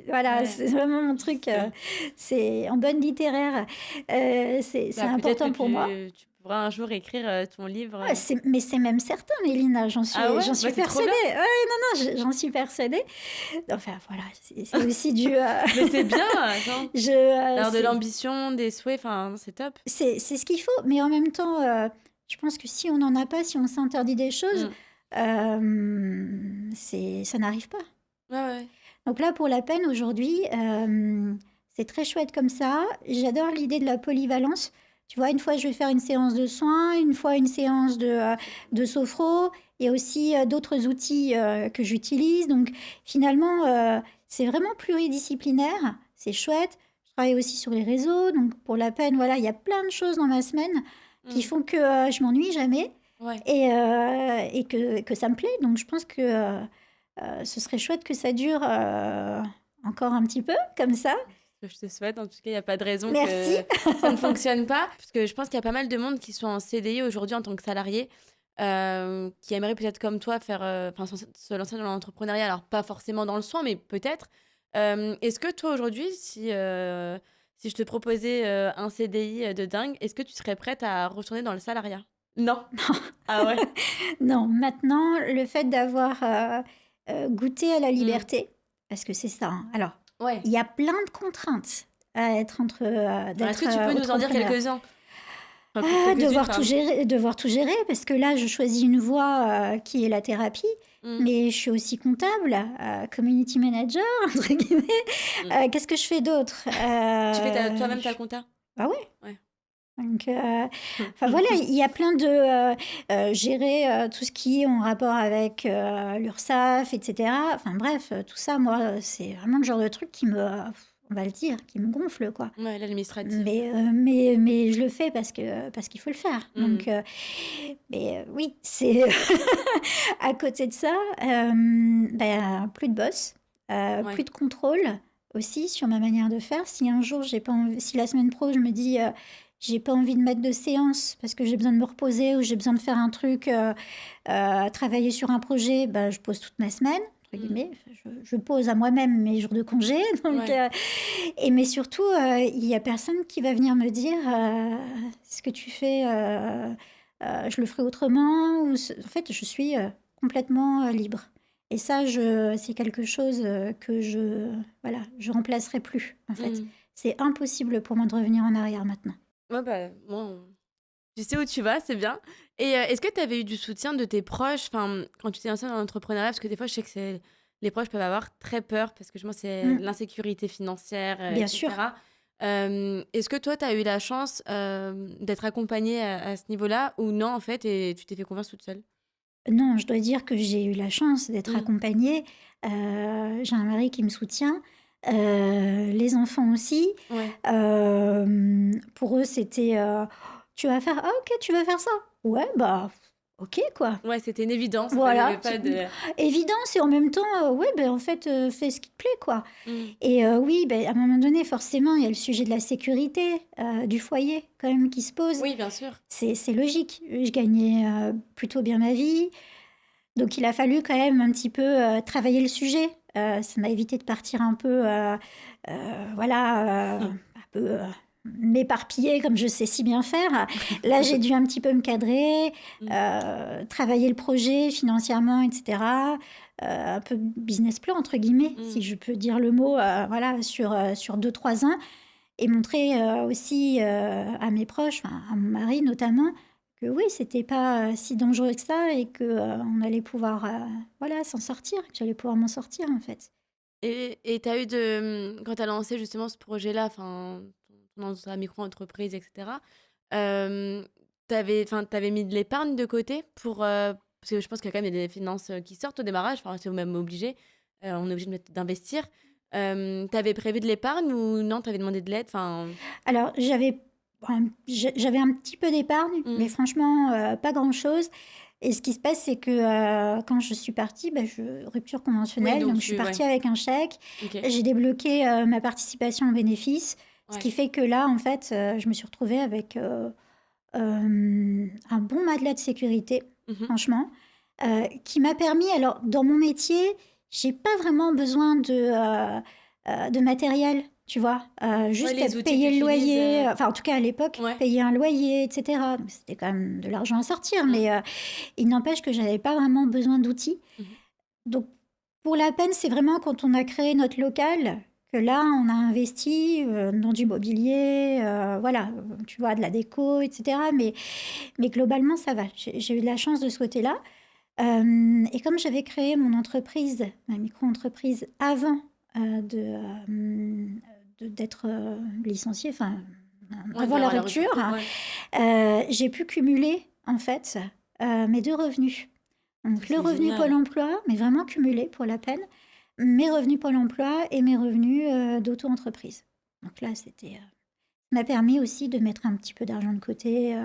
voilà, Ouais, c'est vraiment mon je truc, sais. c'est en bonne littéraire, c'est Bah, peut-être que important pour moi. tu pourras un jour écrire, ton livre, Ah, mais c'est même certain, Mélina, j'en Ah suis ouais? j'en Bah, suis c'est trop persuadée. bien! Ouais, non, non, j'en suis persuadée. Enfin, voilà, c'est aussi du, Mais c'est bien, attends, d'avoir de c'est l'ambition, des souhaits, enfin, c'est top. c'est ce qu'il faut, mais en même temps, je pense que si on n'en a pas, si on s'interdit des choses, Mmh. ça n'arrive pas. Ouais, ouais, ouais. Donc là, pour la peine, aujourd'hui, c'est très chouette comme ça. J'adore l'idée de la polyvalence. Tu vois, une fois, je vais faire une séance de soins, une fois, une séance de sophro. Il y a aussi d'autres outils que j'utilise. Donc, finalement, c'est vraiment pluridisciplinaire. C'est chouette. Je travaille aussi sur les réseaux, donc pour la peine, voilà, il y a plein de choses dans ma semaine qui Mm. font que je m'ennuie jamais Ouais. et que ça me plaît. Donc je pense que ce serait chouette que ça dure encore un petit peu comme ça. Je te souhaite, en tout cas, il n'y a pas de raison Merci. que ça ne fonctionne pas. Parce que je pense qu'il y a pas mal de monde qui sont en CDI aujourd'hui en tant que salarié, qui aimerait peut-être comme toi faire, se lancer dans l'entrepreneuriat. Alors, pas forcément dans le soin, mais peut-être. Est-ce que toi, aujourd'hui, si je te proposais un CDI de dingue, est-ce que tu serais prête à retourner dans le salariat? Non. Ah ouais. Non, maintenant, le fait d'avoir goûté à la Mm. liberté, parce que c'est ça, hein. Alors, Ouais. il y a plein de contraintes à être Alors, d'être est-ce que tu peux nous en dire entrepreneur. quelques-uns? Enfin, quelques-unes, pardon. Devoir tout gérer, parce que là, je choisis une voie qui est la thérapie, Mm. mais je suis aussi comptable, community manager, entre guillemets. Mm. Qu'est-ce que je fais d'autre? Tu fais toi-même ta Je- compta? Ah ouais. Ouais. Donc, enfin voilà, il y a plein de gérer tout ce qui est en rapport avec l'URSSAF, etc. Enfin bref, tout ça, moi, c'est vraiment le genre de truc qui me, on va le dire, qui me gonfle, quoi. Ouais, l'administratif. Mais je le fais parce qu'il faut le faire. Mm. Donc, mais oui, c'est à côté de ça, plus de boss, Ouais. plus de contrôle aussi sur ma manière de faire. Si un jour j'ai pas envie, si la semaine pro je me dis j'ai pas envie de mettre de séance parce que j'ai besoin de me reposer ou j'ai besoin de faire un truc, travailler sur un projet, je pose toute ma semaine. Entre Mm. guillemets. Je pose à moi-même mes jours de congé. Donc, Ouais. mais surtout, il y a personne qui va venir me dire ce que tu fais, je le ferai autrement. En fait, je suis complètement libre. Et ça, c'est quelque chose que je remplacerai plus, en fait. Mm. C'est impossible pour moi de revenir en arrière maintenant. Ouais, moi, tu sais où tu vas, c'est bien. Et est-ce que tu avais eu du soutien de tes proches, enfin, quand tu t'es lancée dans l'entrepreneuriat? Parce que des fois, je sais que les proches peuvent avoir très peur, parce que je pense que c'est Mm, l'insécurité financière, bien sûr. etc. Est-ce que toi, tu as eu la chance d'être accompagnée à ce niveau-là, ou non, en fait, et tu t'es fait confiance toute seule? Non, je dois dire que j'ai eu la chance d'être Mm. accompagnée. J'ai un mari qui me soutient, les enfants aussi. Ouais. Pour eux, c'était tu vas faire, ah ok, tu veux faire ça? Ouais, bah ok, quoi. Ouais, c'était une évidence, en fait, il n'y Voilà, avait pas de... évidence et en même temps, ouais, en fait, fais ce qui te plaît, quoi. Mm. Et oui, à un moment donné, forcément, il y a le sujet de la sécurité du foyer, quand même, qui se pose. Oui, bien sûr. C'est logique. Je gagnais plutôt bien ma vie. Donc il a fallu quand même un petit peu travailler le sujet. Ça m'a évité de partir un peu, voilà, Mm. un peu m'éparpiller comme je sais si bien faire. Là, j'ai dû un petit peu me cadrer, Mm. travailler le projet financièrement, etc. Un peu business plan, entre guillemets, Mm. si je peux dire le mot, voilà, sur 2-3 ans. Et montrer aussi à mes proches, enfin, à mon mari notamment, que oui, c'était pas si dangereux que ça et que on allait pouvoir voilà, s'en sortir, que j'allais pouvoir m'en sortir en fait. Et tu as eu quand tu as lancé justement ce projet-là, enfin, dans ta micro-entreprise, etc., t'avais mis de l'épargne de côté pour... parce que je pense qu'il y a quand même des finances qui sortent au démarrage, enfin, c'est même obligé, on est obligé d'investir. T'avais prévu de l'épargne ou non, t'avais demandé de l'aide, enfin... Alors j'avais un petit peu d'épargne, mais Mm. franchement pas grand-chose. Et ce qui se passe, c'est que quand je suis partie, rupture Oui, conventionnelle, donc donc je suis tu... Ouais, partie avec un chèque. ok. J'ai débloqué ma participation au bénéfice, ce Ouais. qui fait que là, en fait, je me suis retrouvée avec un bon matelas de sécurité, Mhm. franchement, qui m'a permis, alors dans mon métier, j'ai pas vraiment besoin de matériel, tu vois, Ouais, juste à les outils que payer tu le utilises... loyer, enfin en tout cas à l'époque, Ouais. payer un loyer, etc. Donc c'était quand même de l'argent à sortir, Mm. mais il n'empêche que j'avais pas vraiment besoin d'outils. Mhm. Donc pour la peine, c'est vraiment quand on a créé notre local que là, on a investi dans du mobilier, voilà, tu vois, de la déco, etc. Mais globalement, ça va. J'ai eu de la chance de ce côté-là. Et comme j'avais créé mon entreprise, ma micro-entreprise, avant d'être licenciée, enfin, Ouais, avant la d'avoir la rupture, rupture, ouais. j'ai pu cumuler, en fait, mes deux revenus. Donc le C'est revenu Pôle génial. emploi, mais vraiment cumulé pour la peine, mes revenus Pôle emploi et mes revenus d'auto-entreprise. Donc là, ça m'a permis aussi de mettre un petit peu d'argent de côté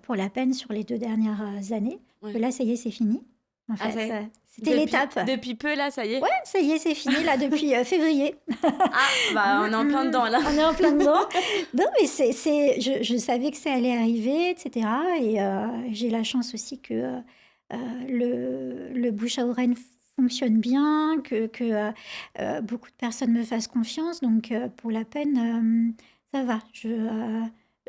pour la peine sur les 2 dernières années. Que Ouais. là, ça y est, c'est fini. En Ah, fait, ça y est. c'était l'étape. Depuis peu, là, ça y est. Ouais, ça y est, c'est fini là depuis février. Ah, bah, on est en plein dedans, là. On est en plein dedans. Non, mais je savais que ça allait arriver, etc. Et j'ai la chance aussi que le bouche à oreille fonctionne bien, que beaucoup de personnes me fassent confiance. Donc, pour la peine, ça va.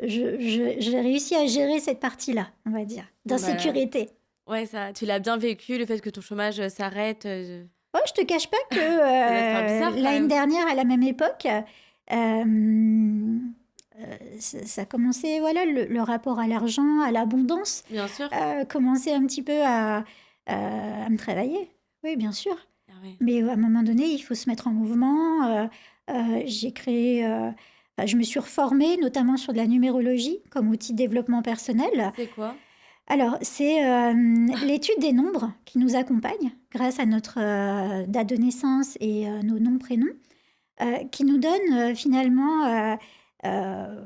J'ai réussi à gérer cette partie-là, on va dire, Bon, bah, d'insécurité. ouais, ça, tu l'as bien vécu, le fait que ton chômage s'arrête. Ouais, je te cache pas que Ça doit te faire bizarre quand l'année même. dernière, à la même époque, ça commençait, voilà, le rapport à l'argent, à l'abondance, Bien sûr. commençait un petit peu à me travailler. Oui, bien sûr. Ah ouais. Mais à un moment donné, il faut se mettre en mouvement. J'ai créé, enfin, je me suis reformée, notamment sur de la numérologie comme outil de développement personnel. C'est quoi? Alors, c'est l'étude des nombres qui nous accompagne grâce à notre date de naissance et nos noms, prénoms, qui nous donne finalement euh,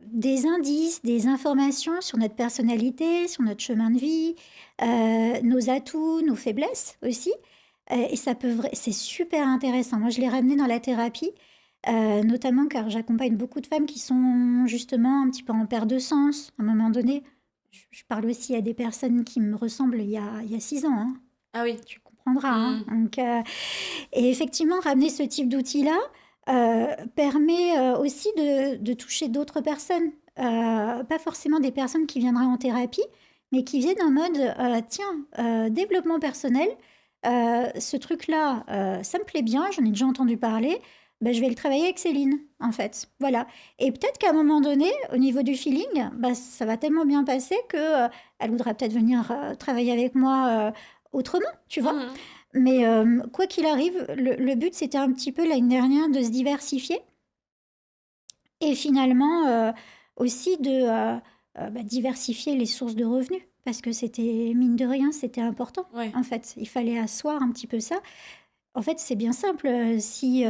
des indices, des informations sur notre personnalité, sur notre chemin de vie, nos atouts, nos faiblesses aussi. Et c'est super intéressant. Moi, je l'ai ramené dans la thérapie, notamment car j'accompagne beaucoup de femmes qui sont justement un petit peu en perte de sens à un moment donné. Je parle aussi à des personnes qui me ressemblent il y a 6 ans, hein. Ah oui. Tu comprendras, hein. Hmm. Donc, et effectivement, ramener ce type d'outil-là permet aussi de toucher d'autres personnes. Pas forcément des personnes qui viendraient en thérapie, mais qui viennent en mode tiens, développement personnel, ce truc-là, ça me plaît bien, j'en ai déjà entendu parler, ben, je vais le travailler avec Céline, en fait. Voilà. Et peut-être qu'à un moment donné, au niveau du feeling, bah, ça va tellement bien passer que elle voudra peut-être venir travailler avec moi autrement, tu vois. Mhm. Mais quoi qu'il arrive, le but, c'était un petit peu l'année dernière de se diversifier et finalement aussi de diversifier les sources de revenus. Parce que c'était, mine de rien, c'était important, Ouais. en fait. Il fallait asseoir un petit peu ça. En fait, c'est bien simple. Si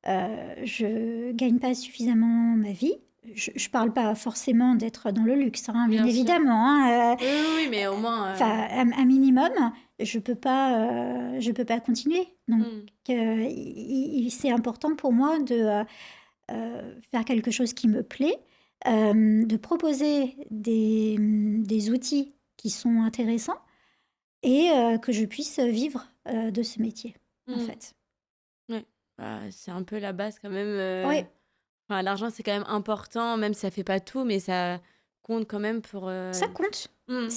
je gagne pas suffisamment ma vie, je parle pas forcément d'être dans le luxe, hein, bien Bien sûr. évidemment, hein, Oui, oui, oui, mais au moins. enfin, un minimum, je peux pas continuer. Donc, Hmm. c'est important pour moi de faire quelque chose qui me plaît, de proposer des outils qui sont intéressants et que je puisse vivre de ce métier, en Hmm. fait. Ouais. Bah, c'est un peu la base quand même. Oui, Enfin, l'argent, c'est quand même important, même si ça fait pas tout, mais ça compte quand même pour. ça compte. Hmm.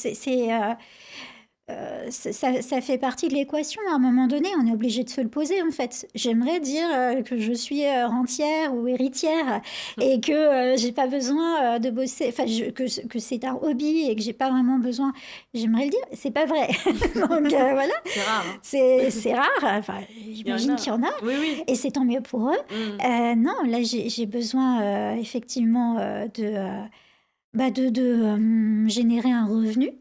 Ça fait partie de l'équation à un moment donné, on est obligé de se le poser en fait. J'aimerais dire que je suis rentière ou héritière et que j'ai pas besoin de bosser, enfin que c'est un hobby et que j'ai pas vraiment besoin. J'aimerais le dire, c'est pas vrai. Donc voilà, C'est rare, hein. c'est rare, enfin Il y en j'imagine qu'il y a. en a Oui, oui. et c'est tant mieux pour eux. Hmm. Non, là j'ai besoin effectivement de générer un revenu.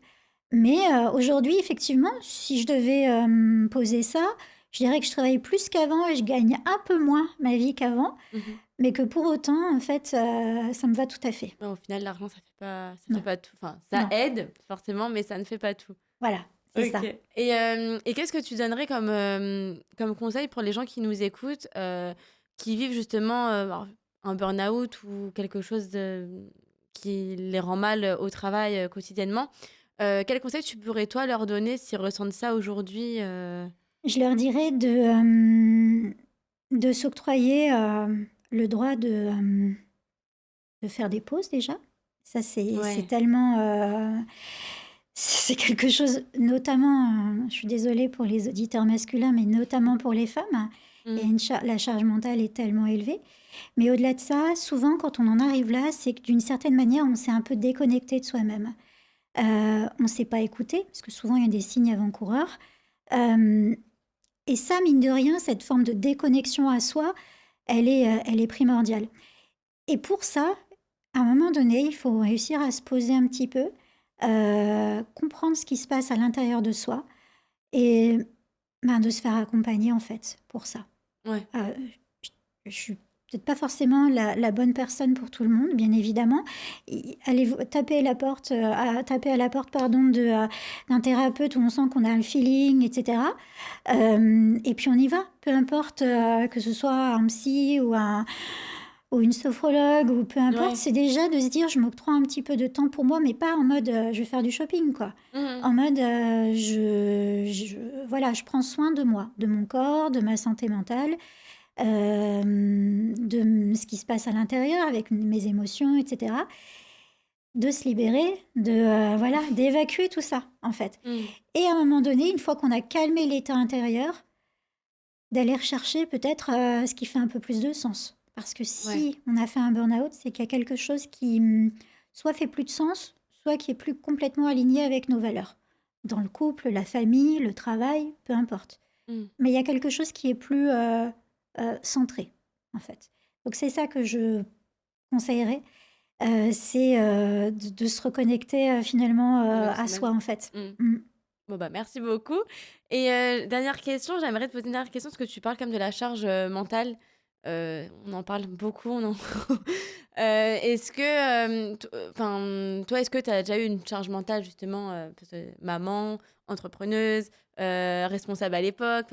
Mais aujourd'hui, effectivement, si je devais me poser ça, je dirais que je travaille plus qu'avant et je gagne un peu moins ma vie qu'avant, Mhm. mais que pour autant, en fait, ça me va tout à fait. Ouais, au final, l'argent, ça fait Non, pas tout. Enfin, ça non, aide, forcément, mais ça ne fait pas tout. voilà, c'est Ok. ça. Et qu'est-ce que tu donnerais comme conseil pour les gens qui nous écoutent, qui vivent justement alors, un burn-out ou quelque chose qui les rend mal au travail quotidiennement? Quel conseil tu pourrais, toi, leur donner s'ils ressentent ça aujourd'hui Je leur dirais de s'octroyer le droit de faire des pauses déjà. Ça, c'est Ouais. tellement... c'est quelque chose, notamment, je suis désolée pour les auditeurs masculins, mais notamment pour les femmes. Et Mm. la charge mentale est tellement élevée. Mais au-delà de ça, souvent, quand on en arrive là, c'est que d'une certaine manière, on s'est un peu déconnecté de soi-même. On ne s'est pas écouté, parce que souvent, il y a des signes avant-coureurs. Euh, et ça, mine de rien, cette forme de déconnexion à soi, elle est primordiale. Et pour ça, à un moment donné, il faut réussir à se poser un petit peu, comprendre ce qui se passe à l'intérieur de soi et de se faire accompagner en fait pour ça. Ouais. Je suis peut-être pas forcément la bonne personne pour tout le monde, bien évidemment. Allez taper à la porte, d'un thérapeute où on sent qu'on a le feeling, etc. Et puis on y va, peu importe que ce soit un psy ou une sophrologue, ou peu importe, c'est déjà de se dire, je m'octroie un petit peu de temps pour moi, mais pas en mode, je vais faire du shopping, quoi. En mode, je prends soin de moi, de mon corps, de ma santé mentale, de ce qui se passe à l'intérieur avec mes émotions, etc. De se libérer, d'évacuer tout ça, en fait. Et à un moment donné, une fois qu'on a calmé l'état intérieur, d'aller rechercher peut-être ce qui fait un peu plus de sens. Parce que si on a fait un burn-out, c'est qu'il y a quelque chose qui soit fait plus de sens, soit qui est plus complètement aligné avec nos valeurs. Dans le couple, la famille, le travail, peu importe. Mais il y a quelque chose qui est plus centré, en fait. Donc c'est ça que je conseillerais, c'est de se reconnecter finalement à soi, en fait. Bon, merci beaucoup. Et dernière question, j'aimerais te poser une dernière question, parce que tu parles quand même de la charge mentale. On en parle beaucoup. Est-ce que, toi, est-ce que tu as déjà eu une charge mentale, justement, maman, entrepreneuse, responsable à l'époque,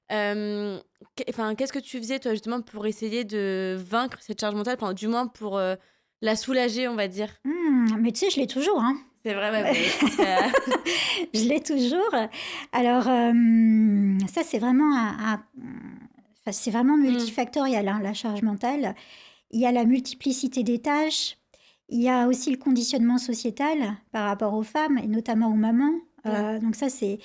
qu'est-ce que tu faisais, toi, justement, pour essayer de vaincre cette charge mentale, du moins pour la soulager, on va dire? Mais tu sais, je l'ai toujours, hein. C'est vrai, Je l'ai toujours. Alors, ça, c'est vraiment c'est vraiment multifactoriel, hein, la charge mentale. Il y a la multiplicité des tâches. Il y a aussi le conditionnement sociétal par rapport aux femmes, et notamment aux mamans. Donc ça, il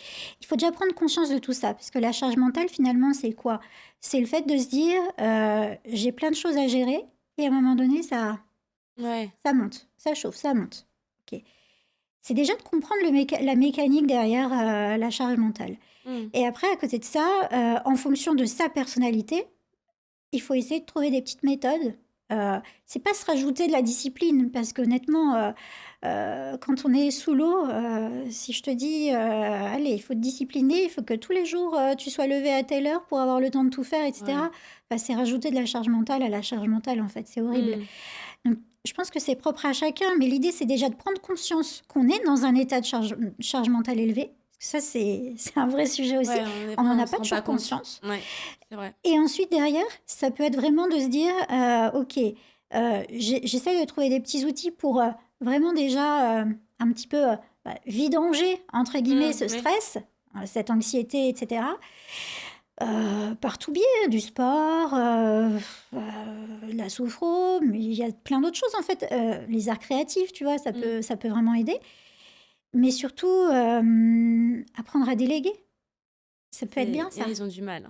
faut déjà prendre conscience de tout ça, parce que la charge mentale, finalement, c'est quoi? C'est le fait de se dire, j'ai plein de choses à gérer, et à un moment donné, ça monte, ça chauffe, ça monte. Ok. C'est déjà de comprendre la mécanique derrière la charge mentale. Et après, à côté de ça, en fonction de sa personnalité, il faut essayer de trouver des petites méthodes. C'est pas se rajouter de la discipline, parce qu'honnêtement, quand on est sous l'eau, si je te dis, allez, il faut te discipliner, il faut que tous les jours, tu sois levé à telle heure pour avoir le temps de tout faire, etc. C'est rajouter de la charge mentale à la charge mentale, en fait. C'est horrible. Donc, je pense que c'est propre à chacun, mais l'idée, c'est déjà de prendre conscience qu'on est dans un état de charge mentale élevée. Ça, c'est un vrai sujet aussi. On n'en a pas toujours conscience. C'est vrai. Et ensuite, derrière, ça peut être vraiment de se dire, OK, j'essaie de trouver des petits outils pour vraiment déjà un petit peu vidanger, entre guillemets, ce stress, cette anxiété, etc. Par tout biais, du sport, la sophro, mais il y a plein d'autres choses, en fait. Les arts créatifs, tu vois, ça peut vraiment aider. Mais surtout, apprendre à déléguer. Ça peut être bien, ça. Ils ont du mal.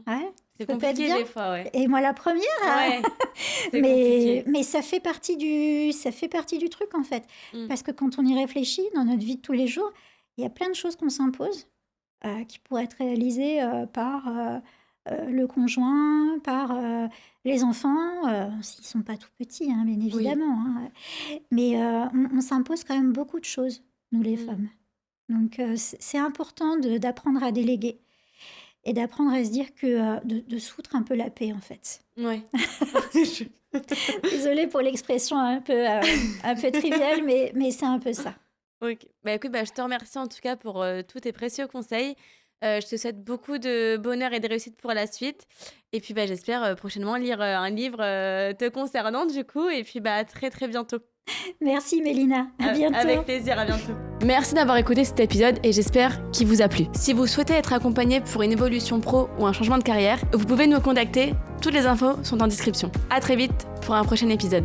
C'est compliqué des fois, Et moi, la première. Mais ça fait partie du truc, en fait. Parce que quand on y réfléchit, dans notre vie de tous les jours, il y a plein de choses qu'on s'impose qui pourraient être réalisées par le conjoint, par les enfants, s'ils ne sont pas tout petits, hein, bien évidemment. Mais on s'impose quand même beaucoup de choses, nous les femmes. Donc c'est important d'apprendre à déléguer et d'apprendre à se dire que de se foutre un peu la paix, en fait. Désolée pour l'expression un peu triviale, mais c'est un peu ça. Ok. Écoute, je te remercie en tout cas pour tous tes précieux conseils. Je te souhaite beaucoup de bonheur et de réussite pour la suite. Et puis j'espère prochainement lire un livre te concernant, du coup. Et puis à très très bientôt. Merci Mélina, à bientôt. Avec plaisir, à bientôt. Merci d'avoir écouté cet épisode et j'espère qu'il vous a plu. Si vous souhaitez être accompagné pour une évolution pro ou un changement de carrière, vous pouvez nous contacter. Toutes les infos sont en description. À très vite pour un prochain épisode.